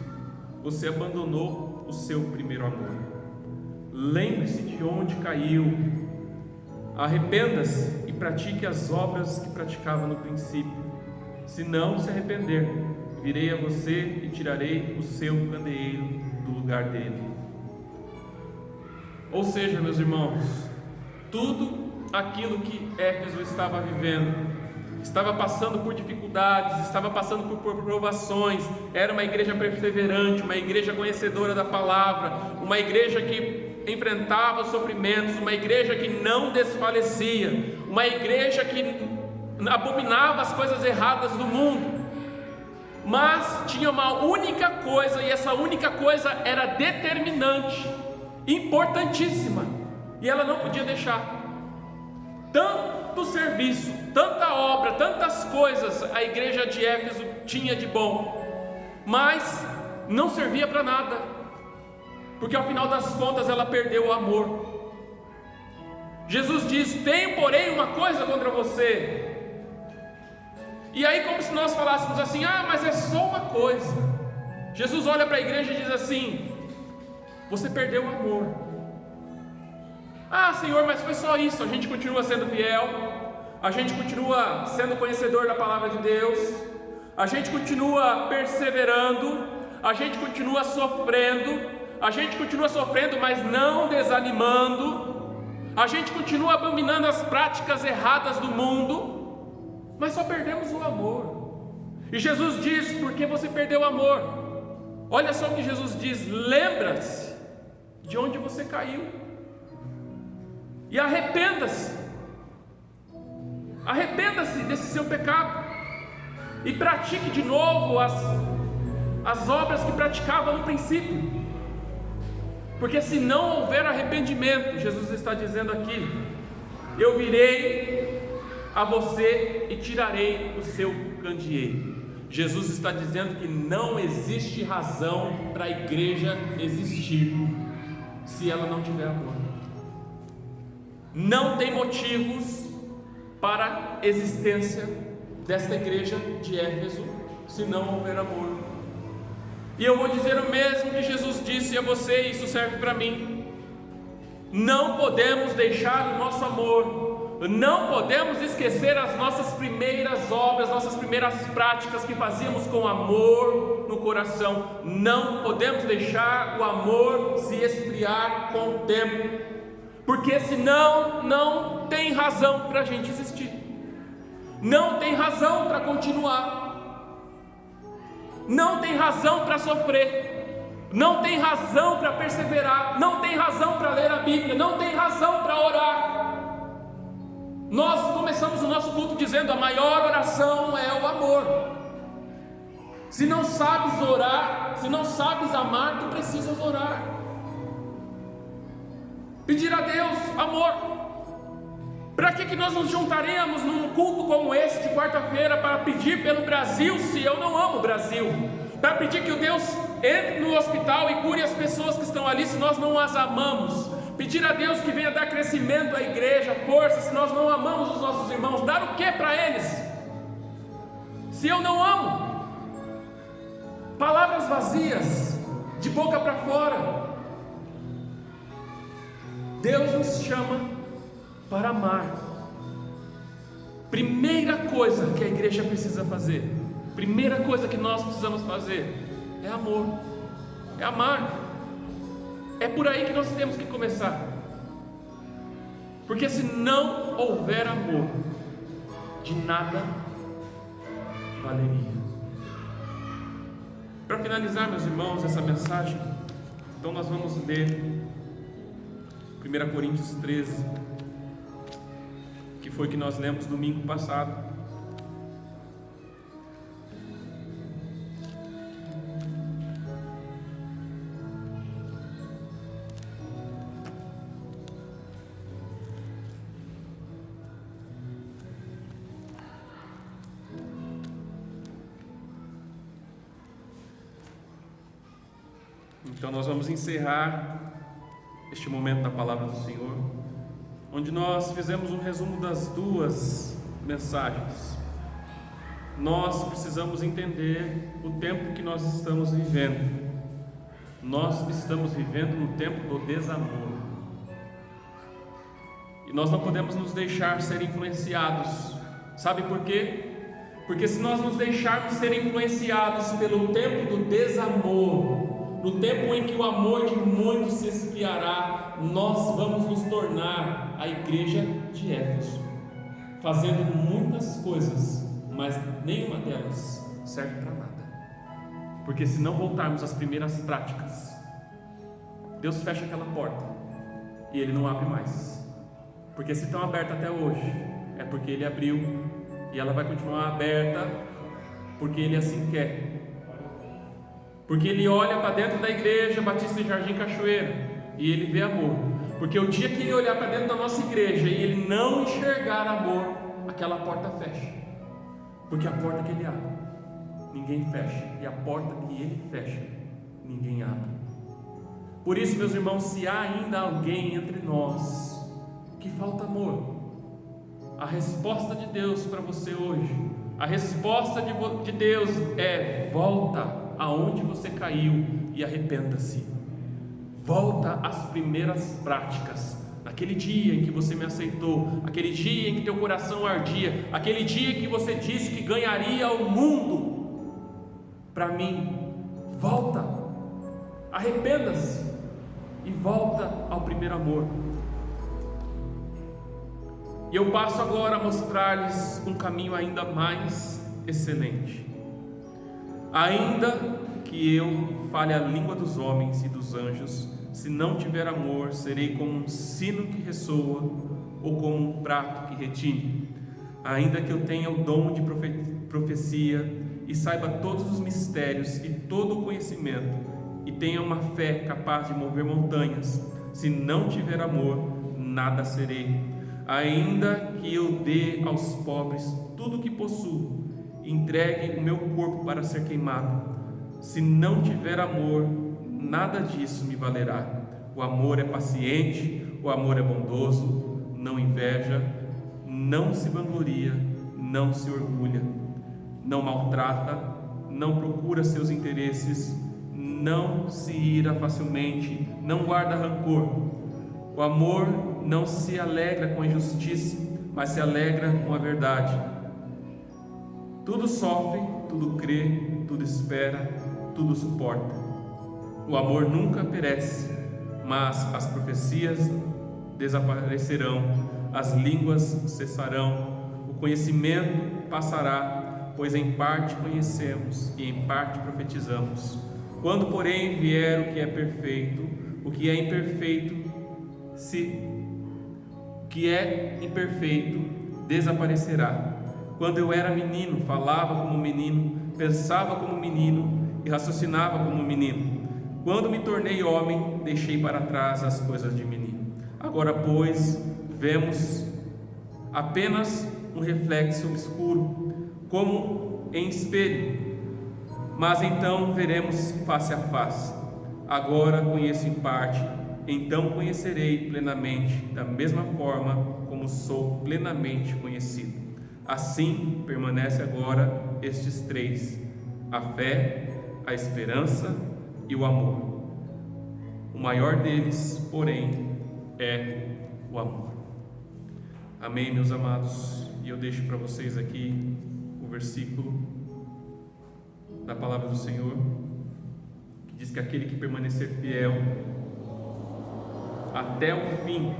você abandonou o seu primeiro amor. Lembre-se de onde caiu, arrependa-se e pratique as obras que praticava no princípio. Se não se arrepender, virei a você e tirarei o seu candeeiro do lugar dele. Ou seja, meus irmãos, tudo aquilo que Éfeso estava vivendo, estava passando por dificuldades, estava passando por provações, era uma igreja perseverante, uma igreja conhecedora da palavra, uma igreja que enfrentava sofrimentos, uma igreja que não desfalecia, uma igreja que abominava as coisas erradas do mundo. mas tinha uma única coisa, e essa única coisa era determinante, importantíssima, e ela não podia deixar. Tanto serviço, tanta obra, tantas coisas a igreja de Éfeso tinha de bom, mas não servia para nada, porque ao final das contas ela perdeu o amor. Jesus diz: tenho porém uma coisa contra você. E aí, como se nós falássemos assim: ah, mas é só uma coisa. Jesus olha para a igreja e diz assim: você perdeu o amor. Ah, Senhor, mas foi só isso. A gente continua sendo fiel, a gente continua sendo conhecedor da palavra de Deus, a gente continua perseverando, a gente continua sofrendo, mas não desanimando. A gente continua abominando as práticas erradas do mundo, mas só perdemos o amor. E Jesus diz: por que você perdeu o amor? Olha só o que Jesus diz: lembra-se de onde você caiu e arrependa-se desse seu pecado e pratique de novo as obras que praticava no princípio. Porque se não houver arrependimento, Jesus está dizendo aqui: eu virei a você e tirarei o seu candeeiro. Jesus está dizendo que não existe razão para a igreja existir se ela não tiver amor. Não tem motivos para a existência desta igreja de Éfeso se não houver amor. E eu vou dizer o mesmo que Jesus disse a você, e isso serve para mim: não podemos deixar o nosso amor, não podemos esquecer as nossas primeiras obras, nossas primeiras práticas que fazíamos com amor no coração. Não podemos deixar o amor se esfriar com o tempo, porque senão não tem razão para a gente existir, não tem razão para continuar, não tem razão para sofrer, não tem razão para perseverar, não tem razão para ler a Bíblia, não tem razão para orar. Nós começamos o nosso culto dizendo: a maior oração é o amor. Se não sabes orar, se não sabes amar, tu precisas orar, pedir a Deus amor. Para que nós nos juntaremos num culto como esse de quarta-feira para pedir pelo Brasil, se eu não amo o Brasil? Para pedir que o Deus entre no hospital e cure as pessoas que estão ali, se nós não as amamos? Pedir a Deus que venha dar crescimento à igreja, força, se nós não amamos os nossos irmãos? Dar o que para eles, se eu não amo? Palavras vazias, de boca para fora. Deus nos chama para amar. Primeira coisa que a igreja precisa fazer, primeira coisa que nós precisamos fazer é amor, é amar. É por aí que nós temos que começar, porque se não houver amor, de nada valeria. Para finalizar, meus irmãos, essa mensagem, então nós vamos ler 1 Coríntios 13, que foi que nós lemos domingo passado. Então nós vamos encerrar este momento da palavra do Senhor, onde nós fizemos um resumo das duas mensagens. Nós precisamos entender o tempo que nós estamos vivendo. Nós estamos vivendo no tempo do desamor, e nós não podemos nos deixar ser influenciados. Sabe por quê? Porque se nós nos deixarmos ser influenciados pelo tempo do desamor, no tempo em que o amor de muitos se esfriará, nós vamos nos tornar a igreja de Éfeso, fazendo muitas coisas, mas nenhuma delas serve para nada. Porque se não voltarmos às primeiras práticas, Deus fecha aquela porta e Ele não abre mais. Porque se estão abertas até hoje, é porque Ele abriu, e ela vai continuar aberta porque Ele assim quer. Porque ele olha para dentro da igreja Batista e Jardim Cachoeira e ele vê amor. Porque o dia que ele olhar para dentro da nossa igreja e ele não enxergar amor, aquela porta fecha. Porque a porta que ele abre, ninguém fecha. E a porta que ele fecha, ninguém abre. Por isso, meus irmãos, se há ainda alguém entre nós que falta amor, a resposta de Deus para você hoje, a resposta de Deus é: volta aonde você caiu e arrependa-se. Volta às primeiras práticas. Aquele dia em que você me aceitou, aquele dia em que teu coração ardia, aquele dia em que você disse que ganharia o mundo para mim. Volta, arrependa-se e volta ao primeiro amor. E eu passo agora a mostrar-lhes um caminho ainda mais excelente. Ainda que eu fale a língua dos homens e dos anjos, se não tiver amor, serei como um sino que ressoa ou como um prato que retine. Ainda que eu tenha o dom de profecia e saiba todos os mistérios e todo o conhecimento, e tenha uma fé capaz de mover montanhas, se não tiver amor, nada serei. Ainda que eu dê aos pobres tudo o que possuo, e entregue o meu corpo para ser queimado, se não tiver amor, nada disso me valerá. O amor é paciente, o amor é bondoso, não inveja, não se vangloria, não se orgulha, não maltrata, não procura seus interesses, não se ira facilmente, não guarda rancor. O amor não se alegra com a injustiça, mas se alegra com a verdade. Tudo sofre, tudo crê, tudo espera, tudo suporta. O amor nunca perece, mas as profecias desaparecerão, as línguas cessarão, o conhecimento passará, pois em parte conhecemos e em parte profetizamos. Quando, porém, vier o que é perfeito, o que é imperfeito desaparecerá. Quando eu era menino, falava como menino, pensava como menino e raciocinava como menino. Quando me tornei homem, deixei para trás as coisas de menino. Agora, pois, vemos apenas um reflexo obscuro, como em espelho, mas então veremos face a face. Agora conheço em parte, então conhecerei plenamente, da mesma forma como sou plenamente conhecido. Assim permanece agora estes três: a fé, a esperança e o amor. O maior deles, porém, é o amor. Amém, meus amados? E eu deixo para vocês aqui o versículo da palavra do Senhor, que diz que aquele que permanecer fiel até o fim,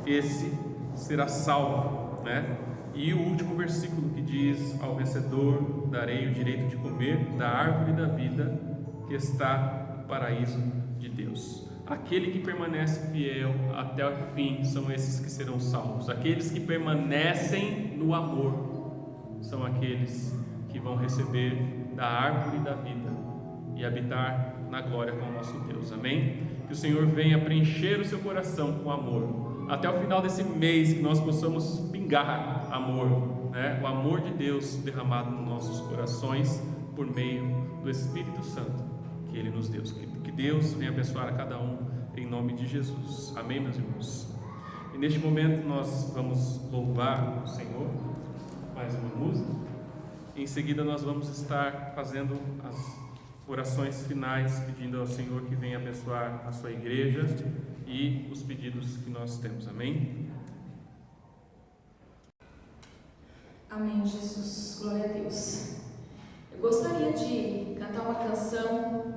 esse será salvo, né? E o último versículo que diz: ao vencedor darei o direito de comer da árvore da vida que está no paraíso de Deus. Aquele que permanece fiel até o fim são esses que serão salvos. Aqueles que permanecem no amor são aqueles que vão receber da árvore da vida e habitar na glória com o nosso Deus. Amém? Que o Senhor venha preencher o seu coração com amor. Até o final desse mês, que nós possamos pingar amor, né? O amor de Deus derramado nos nossos corações por meio do Espírito Santo que Ele nos deu. Que Deus venha abençoar a cada um em nome de Jesus. Amém, meus irmãos? E neste momento nós vamos louvar o Senhor, mais uma música. Em seguida nós vamos estar fazendo as orações finais, pedindo ao Senhor que venha abençoar a sua igreja e os pedidos que nós temos. Amém?
Amém, Jesus. Glória a Deus. Eu gostaria de cantar uma canção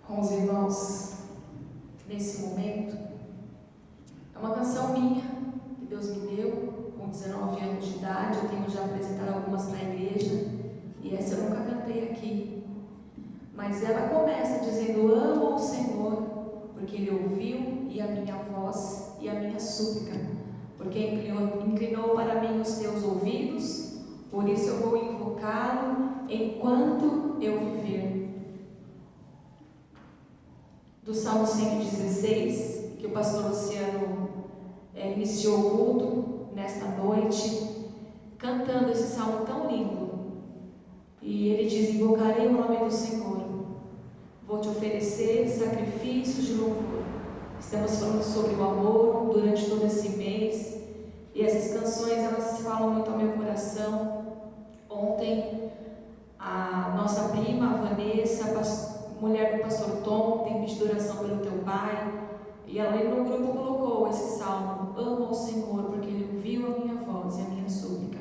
com os irmãos nesse momento. É uma canção minha, que Deus me deu com 19 anos de idade. Eu tenho já apresentado algumas para a igreja, e essa eu nunca cantei aqui. Mas ela começa dizendo: amo ao Senhor, porque Ele ouviu e a minha voz e a minha súplica, porque inclinou para mim os teus ouvidos, por isso eu vou invocá-lo enquanto eu viver. do Salmo 116, que o pastor Luciano iniciou o culto nesta noite, cantando esse salmo tão lindo. E ele diz: invocarei o nome do Senhor, vou te oferecer sacrifícios de louvor. Estamos falando sobre o amor durante todo esse mês, e essas canções, elas falam muito ao meu coração. Ontem, a nossa prima, a Vanessa, mulher do pastor Tom, tem pedido oração pelo teu pai, e ela no grupo colocou esse salmo: amo ao Senhor, porque Ele ouviu a minha voz e a minha súplica,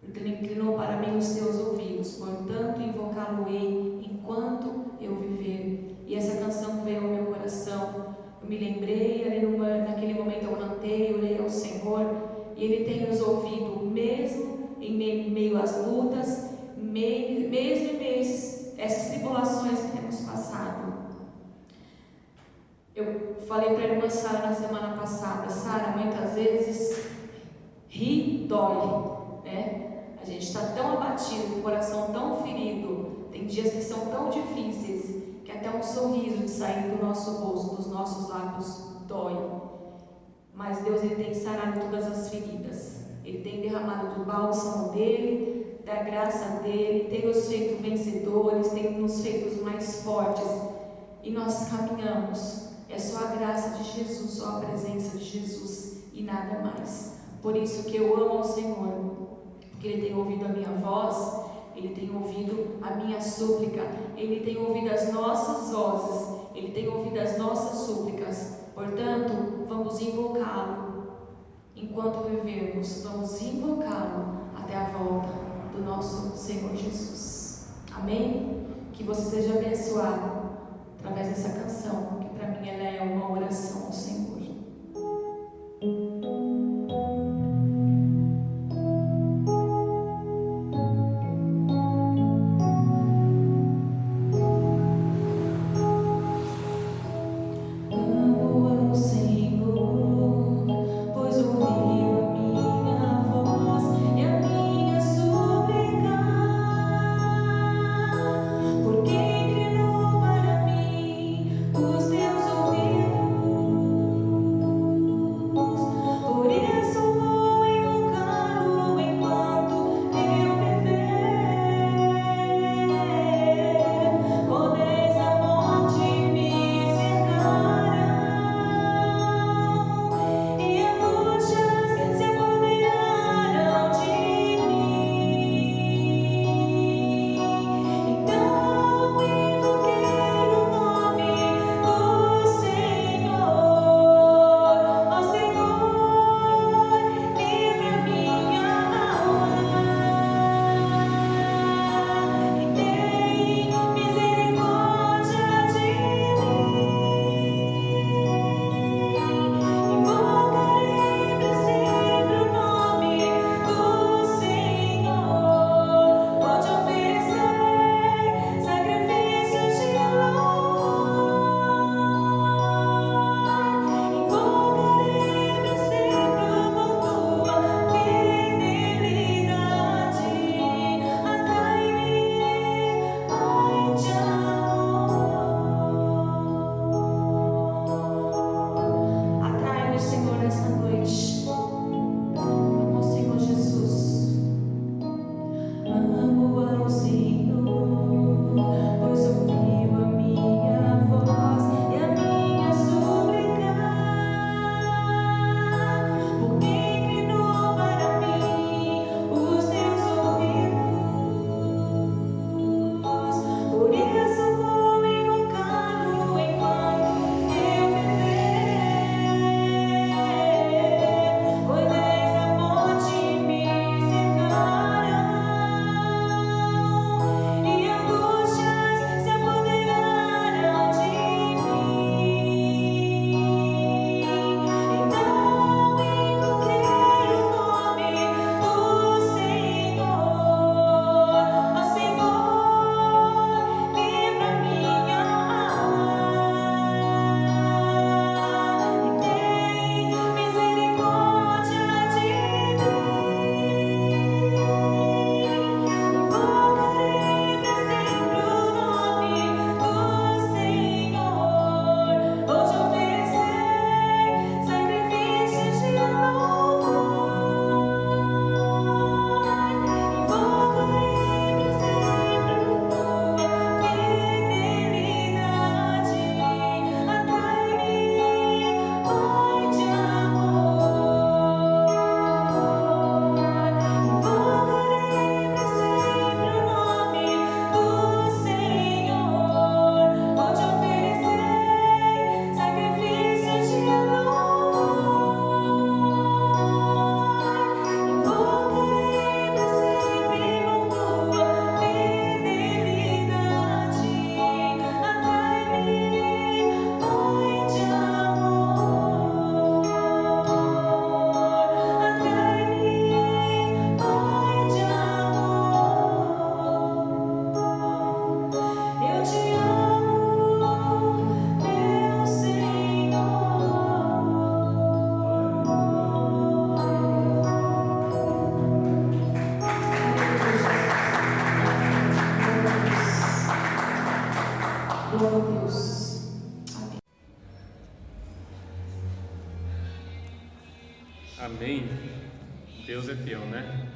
porque Ele inclinou para mim os teus ouvidos, portanto invocá-lo-ei enquanto eu viver. E essa canção veio ao meu coração. Eu me lembrei, naquele momento eu cantei, orei ao Senhor, e Ele tem nos ouvido, mesmo em meio às lutas, mesmo em meio a essas tribulações que temos passado. Eu falei para a irmã Sara na semana passada: Sara, muitas vezes rir dói, né? A gente está tão abatido, com o coração tão ferido, tem dias que são tão difíceis, que até um sorriso de sair do nosso rosto, dos nossos lábios, dói. Mas Deus, Ele tem sarado todas as feridas. Ele tem derramado do bálsamo dEle, da graça dEle, tem nos feito vencedores, tem nos feito mais fortes. E nós caminhamos. É só a graça de Jesus, só a presença de Jesus e nada mais. Por isso que eu amo ao Senhor, porque Ele tem ouvido a minha voz, Ele tem ouvido a minha súplica, Ele tem ouvido as nossas vozes, Ele tem ouvido as nossas súplicas. Portanto, vamos invocá-lo enquanto vivermos, vamos invocá-lo até a volta do nosso Senhor Jesus. Amém? Que você seja abençoado através dessa canção, que para mim ela é uma oração ao Senhor.
Os teus ouvidos
Amém. Deus é fiel, né?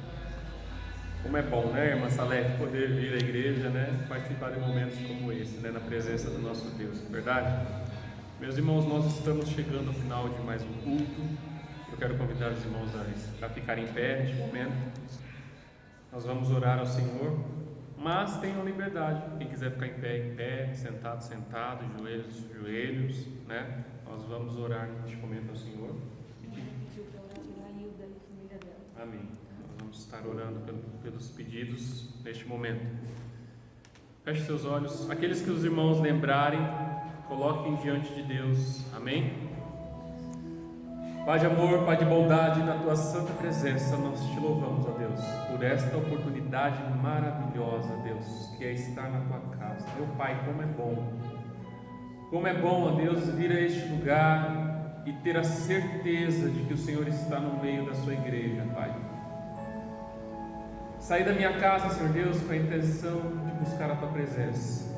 Como é bom, né, irmã Salete, poder vir à igreja, né? Participar de momentos como esse, né? Na presença do nosso Deus, verdade? Meus irmãos, nós estamos chegando ao final de mais um culto. Eu quero convidar os irmãos a ficarem em pé neste momento. Nós vamos orar ao Senhor, mas tenham liberdade. Quem quiser ficar em pé, sentado, sentado, joelhos, né? Nós vamos orar neste momento ao Senhor. Amém. Nós vamos estar orando pelos pedidos neste momento. Feche seus olhos. Aqueles que os irmãos lembrarem, coloquem diante de Deus. Amém? Pai de amor, Pai de bondade, na Tua santa presença, nós te louvamos, ó Deus, por esta oportunidade maravilhosa, Deus, que é estar na Tua casa. Meu Pai, como é bom. Como é bom, ó Deus, vir a este lugar e ter a certeza de que o Senhor está no meio da Sua igreja, Pai. Saí da minha casa, Senhor Deus, com a intenção de buscar a Tua presença.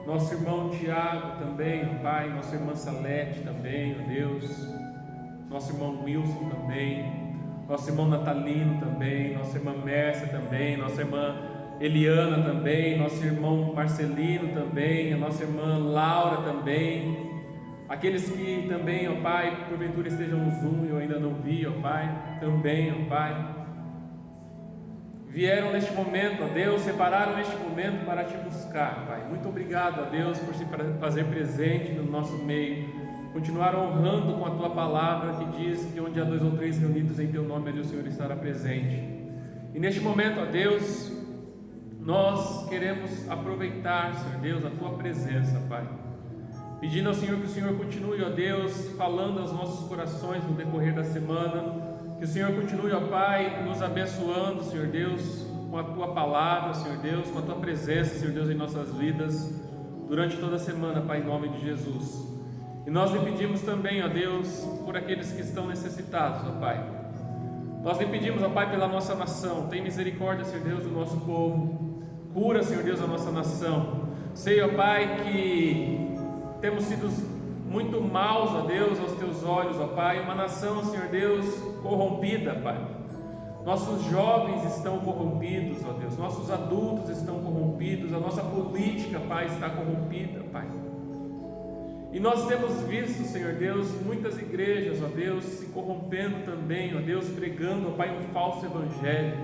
Nosso irmão Tiago também, Pai, nossa irmã Salete também, ó Deus, nosso irmão Wilson também, nosso irmão Natalino também, nossa irmã Mércia também, nossa irmã Eliana também, nosso irmão Marcelino também, a nossa irmã Laura também, aqueles que também, ó Pai, porventura estejam no Zoom e eu ainda não vi, ó Pai, também, ó Pai, vieram neste momento, ó Deus, separaram este momento para te buscar, Pai. Muito obrigado, ó Deus, por se fazer presente no nosso meio, continuar honrando com a Tua palavra que diz que onde há 2 ou 3 reunidos em Teu nome, ali o Senhor estará presente. E neste momento, ó Deus, nós queremos aproveitar, Senhor Deus, a Tua presença, Pai, pedindo ao Senhor que o Senhor continue, ó Deus, falando aos nossos corações no decorrer da semana, que o Senhor continue, ó Pai, nos abençoando, Senhor Deus, com a Tua palavra, Senhor Deus, com a Tua presença, Senhor Deus, em nossas vidas, durante toda a semana, Pai, em nome de Jesus. E nós lhe pedimos também, ó Deus, por aqueles que estão necessitados, ó Pai. Nós lhe pedimos, ó Pai, pela nossa nação. Tem misericórdia, Senhor Deus, do nosso povo. Cura, Senhor Deus, a nossa nação. Sei, ó Pai, que temos sido muito maus, ó Deus, aos Teus olhos, ó Pai. Uma nação, Senhor Deus, corrompida, Pai. Nossos jovens estão corrompidos, ó Deus. Nossos adultos estão corrompidos. A nossa política, Pai, está corrompida, Pai. E nós temos visto, Senhor Deus, muitas igrejas, ó Deus, se corrompendo também, ó Deus, pregando, ó Pai, um falso evangelho.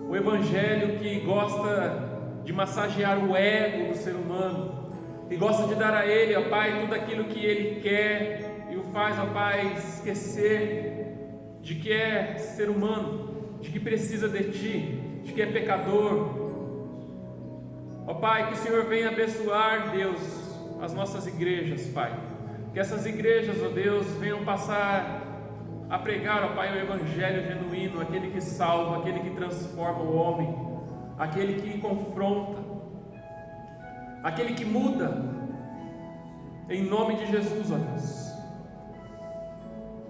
O evangelho que gosta de massagear o ego do ser humano, que gosta de dar a ele, ó Pai, tudo aquilo que ele quer e o faz, ó Pai, esquecer de que é ser humano, de que precisa de Ti, de que é pecador. Ó Pai, que o Senhor venha abençoar, Deus, as nossas igrejas, Pai, que essas igrejas, ó Deus, venham passar a pregar, ó Pai, o evangelho genuíno, aquele que salva, aquele que transforma o homem, aquele que confronta, aquele que muda, em nome de Jesus, ó Deus.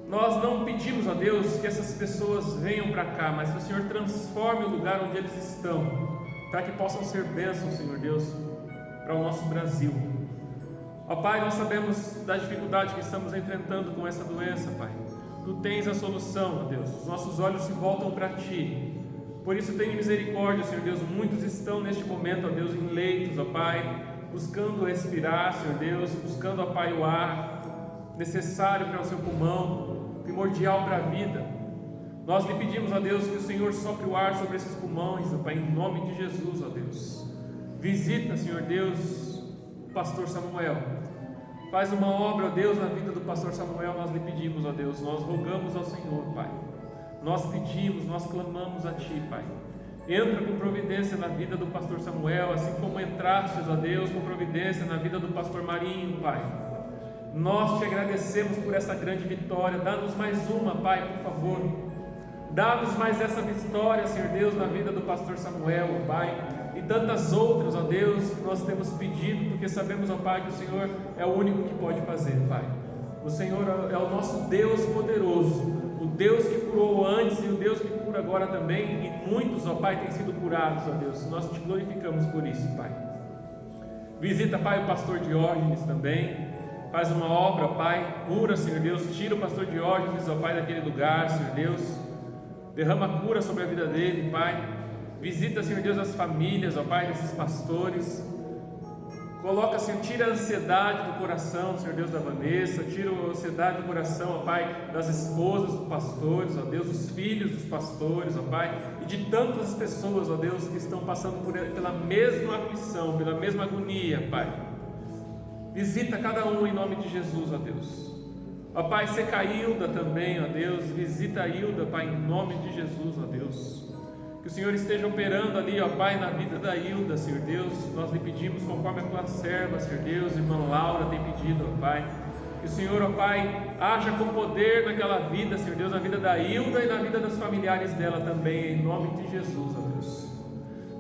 Nós não pedimos, ó Deus, que essas pessoas venham para cá, mas que o Senhor transforme o lugar onde eles estão, para que possam ser bênçãos, Senhor Deus, para o nosso Brasil. Ó Pai, nós sabemos da dificuldade que estamos enfrentando com essa doença, Pai. Tu tens a solução, ó Deus. Os nossos olhos se voltam para Ti. Por isso, tenha misericórdia, Senhor Deus. Muitos estão neste momento, ó Deus, em leitos, ó Pai, buscando respirar, Senhor Deus, buscando, ó Pai, o ar necessário para o seu pulmão, primordial para a vida. Nós lhe pedimos, ó Deus, que o Senhor sopre o ar sobre esses pulmões, ó Pai, em nome de Jesus, ó Deus. Visita, Senhor Deus, Pastor Samuel, faz uma obra, ó Deus, na vida do Pastor Samuel. Nós lhe pedimos, ó Deus, nós rogamos ao Senhor, Pai, nós pedimos, nós clamamos a Ti, Pai. Entra com providência na vida do Pastor Samuel, assim como entrastes, ó Deus, com providência na vida do Pastor Marinho, Pai. Nós Te agradecemos por essa grande vitória. Dá-nos mais uma, Pai, por favor. Dá-nos mais essa vitória, Senhor Deus, na vida do Pastor Samuel, ó Pai, e tantas outras, ó Deus, que nós temos pedido, porque sabemos, ó Pai, que o Senhor é o único que pode fazer, Pai. O Senhor é o nosso Deus poderoso, o Deus que curou antes e o Deus que cura agora também, e muitos, ó Pai, têm sido curados, ó Deus. Nós Te glorificamos por isso, Pai. Visita, Pai, o pastor Diógenes também, faz uma obra, Pai, cura, Senhor Deus, tira o pastor Diógenes, ó Pai, daquele lugar, Senhor Deus, derrama cura sobre a vida dele, Pai, visita, Senhor Deus, as famílias, ó Pai, desses pastores, coloca, Senhor, tira a ansiedade do coração, Senhor Deus, da Vanessa, tira a ansiedade do coração, ó Pai, das esposas dos pastores, ó Deus, dos filhos dos pastores, ó Pai, e de tantas pessoas, ó Deus, que estão passando pela mesma aflição, pela mesma agonia, Pai. Visita cada um em nome de Jesus, ó Deus. Ó Pai, seca a Hilda também, ó Deus, visita a Hilda, Pai, em nome de Jesus, ó Deus. Que o Senhor esteja operando ali, ó Pai, na vida da Hilda, Senhor Deus. Nós lhe pedimos conforme a tua serva, Senhor Deus, irmã Laura tem pedido, ó Pai. Que o Senhor, ó Pai, haja com poder naquela vida, Senhor Deus, na vida da Hilda e na vida dos familiares dela também, em nome de Jesus, ó Deus.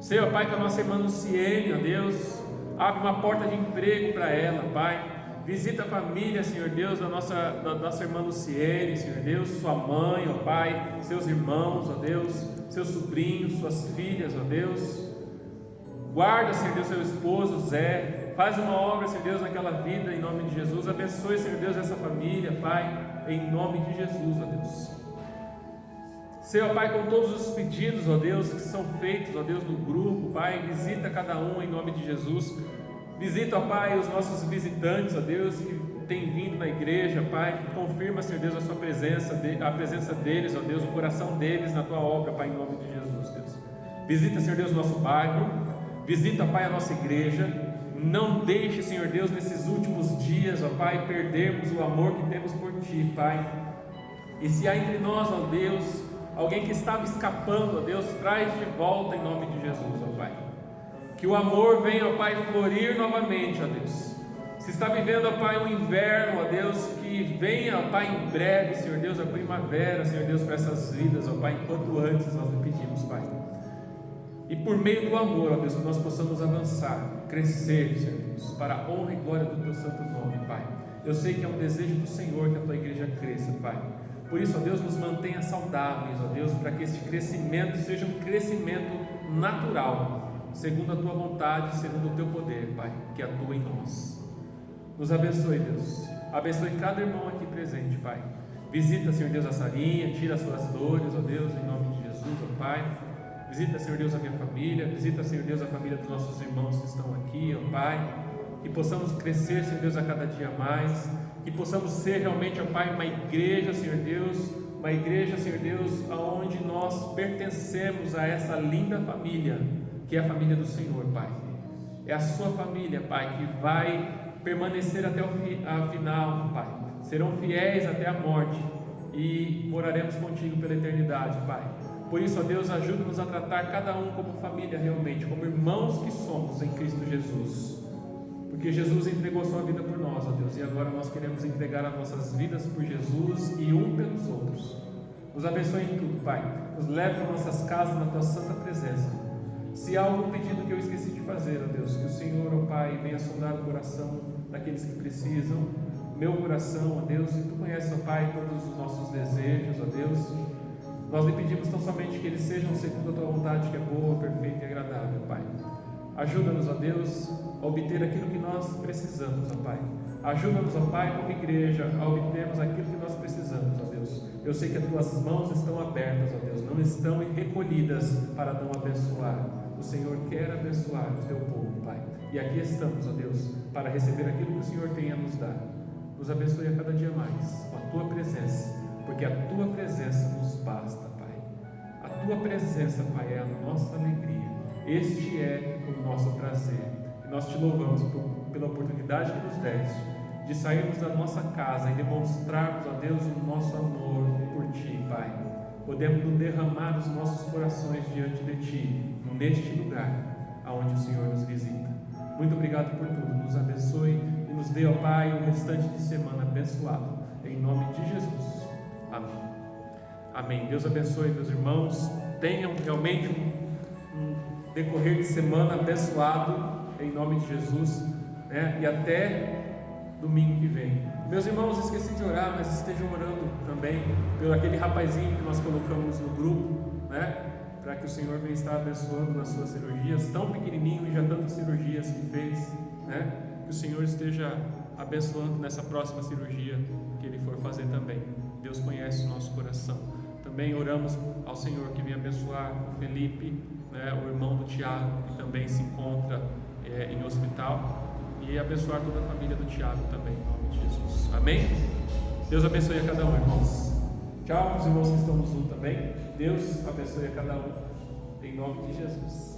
Sei, ó Pai, que a nossa irmã Luciene, ó Deus, abre uma porta de emprego para ela, Pai. Visita a família, Senhor Deus, da nossa irmã Luciene, Senhor Deus, sua mãe, ó Pai, seus irmãos, ó Deus, seus sobrinhos, suas filhas, ó Deus. Guarda, Senhor Deus, seu esposo, Zé. Faz uma obra, Senhor Deus, naquela vida, em nome de Jesus. Abençoe, Senhor Deus, essa família, Pai, em nome de Jesus, ó Deus. Senhor, Pai, com todos os pedidos, ó Deus, que são feitos, ó Deus, no grupo, Pai, visita cada um em nome de Jesus. Visita, ó Pai, os nossos visitantes, ó Deus, que têm vindo na igreja, Pai. Confirma, Senhor Deus, a sua presença, a presença deles, ó Deus, o coração deles na tua obra, Pai, em nome de Jesus, Deus. Visita, Senhor Deus, o nosso bairro. Visita, Pai, a nossa igreja. Não deixe, Senhor Deus, nesses últimos dias, ó Pai, perdermos o amor que temos por Ti, Pai. E se há entre nós, ó Deus, alguém que estava escapando, ó Deus, traz de volta em nome de Jesus, ó Pai. Que o amor venha, ó Pai, florir novamente, ó Deus. Se está vivendo, ó Pai, um inverno, ó Deus, que venha, ó Pai, em breve, Senhor Deus, a primavera, Senhor Deus, para essas vidas, ó Pai, enquanto antes nós lhe pedimos, Pai. E por meio do amor, ó Deus, que nós possamos avançar, crescer, Senhor Deus, para a honra e glória do Teu santo nome, Pai. Eu sei que é um desejo do Senhor que a Tua igreja cresça, Pai. Por isso, ó Deus, nos mantenha saudáveis, ó Deus, para que este crescimento seja um crescimento natural, segundo a Tua vontade, segundo o Teu poder, Pai, que atua em nós. Nos abençoe, Deus. Abençoe cada irmão aqui presente, Pai. Visita, Senhor Deus, a Sarinha, tira as suas dores, ó Deus, em nome de Jesus, ó Pai. Visita, Senhor Deus, a minha família. Visita, Senhor Deus, a família dos nossos irmãos que estão aqui, ó Pai. Que possamos crescer, Senhor Deus, a cada dia mais. Que possamos ser realmente, ó Pai, uma igreja, Senhor Deus, uma igreja, Senhor Deus, aonde nós pertencemos a essa linda família, que é a família do Senhor, Pai. É a sua família, Pai, que vai permanecer até o final, Pai. Serão fiéis até a morte e moraremos contigo pela eternidade, Pai. Por isso, ó Deus, ajuda-nos a tratar cada um como família realmente, como irmãos que somos em Cristo Jesus. Porque Jesus entregou a sua vida por nós, ó Deus, e agora nós queremos entregar as nossas vidas por Jesus e um pelos outros. Nos abençoe em tudo, Pai. Nos leve para nossas casas na Tua santa presença. Se há algum pedido que eu esqueci de fazer, ó Deus, que o Senhor, ó Pai, venha sondar o coração daqueles que precisam, meu coração, ó Deus, e Tu conheces, ó Pai, todos os nossos desejos, ó Deus. Nós lhe pedimos tão somente que eles sejam segundo a Tua vontade, que é boa, perfeita e agradável, Pai. Ajuda-nos, ó Deus, a obter aquilo que nós precisamos, ó Pai. Ajuda-nos, ó Pai, como igreja, a obtermos aquilo que nós precisamos, ó Deus. Eu sei que as Tuas mãos estão abertas, ó Deus, não estão recolhidas para não abençoar. O Senhor quer abençoar o Teu povo, Pai. E aqui estamos, ó Deus, para receber aquilo que o Senhor tem a nos dar. Nos abençoe a cada dia mais com a Tua presença, porque a Tua presença nos basta, Pai. A Tua presença, Pai, é a nossa alegria. Este é o nosso prazer. E nós Te louvamos pela oportunidade que nos deste de sairmos da nossa casa e demonstrarmos, ó Deus, o nosso amor por Ti, Pai. Podemos derramar os nossos corações diante de Ti, neste lugar aonde o Senhor nos visita. Muito obrigado por tudo. Nos abençoe e nos dê, ó Pai, um restante de semana abençoado. Em nome de Jesus. Amém. Amém. Deus abençoe, meus irmãos. Tenham realmente um decorrer de semana abençoado, em nome de Jesus, né? E até domingo que vem. Meus irmãos, esqueci de orar, mas estejam orando também pelo aquele rapazinho que nós colocamos no grupo, né? Para que o Senhor venha estar abençoando nas suas cirurgias, tão pequenininho e já tantas cirurgias que fez, né? Que o Senhor esteja abençoando nessa próxima cirurgia que ele for fazer também. Deus conhece o nosso coração. Também oramos ao Senhor que venha abençoar o Felipe, né, o irmão do Tiago, que também se encontra em hospital, e abençoar toda a família do Tiago também, em nome de Jesus. Amém? Deus abençoe a cada um, irmãos. Tchau, os irmãos que estão no Zoom também. Deus abençoe a cada um, em nome de Jesus.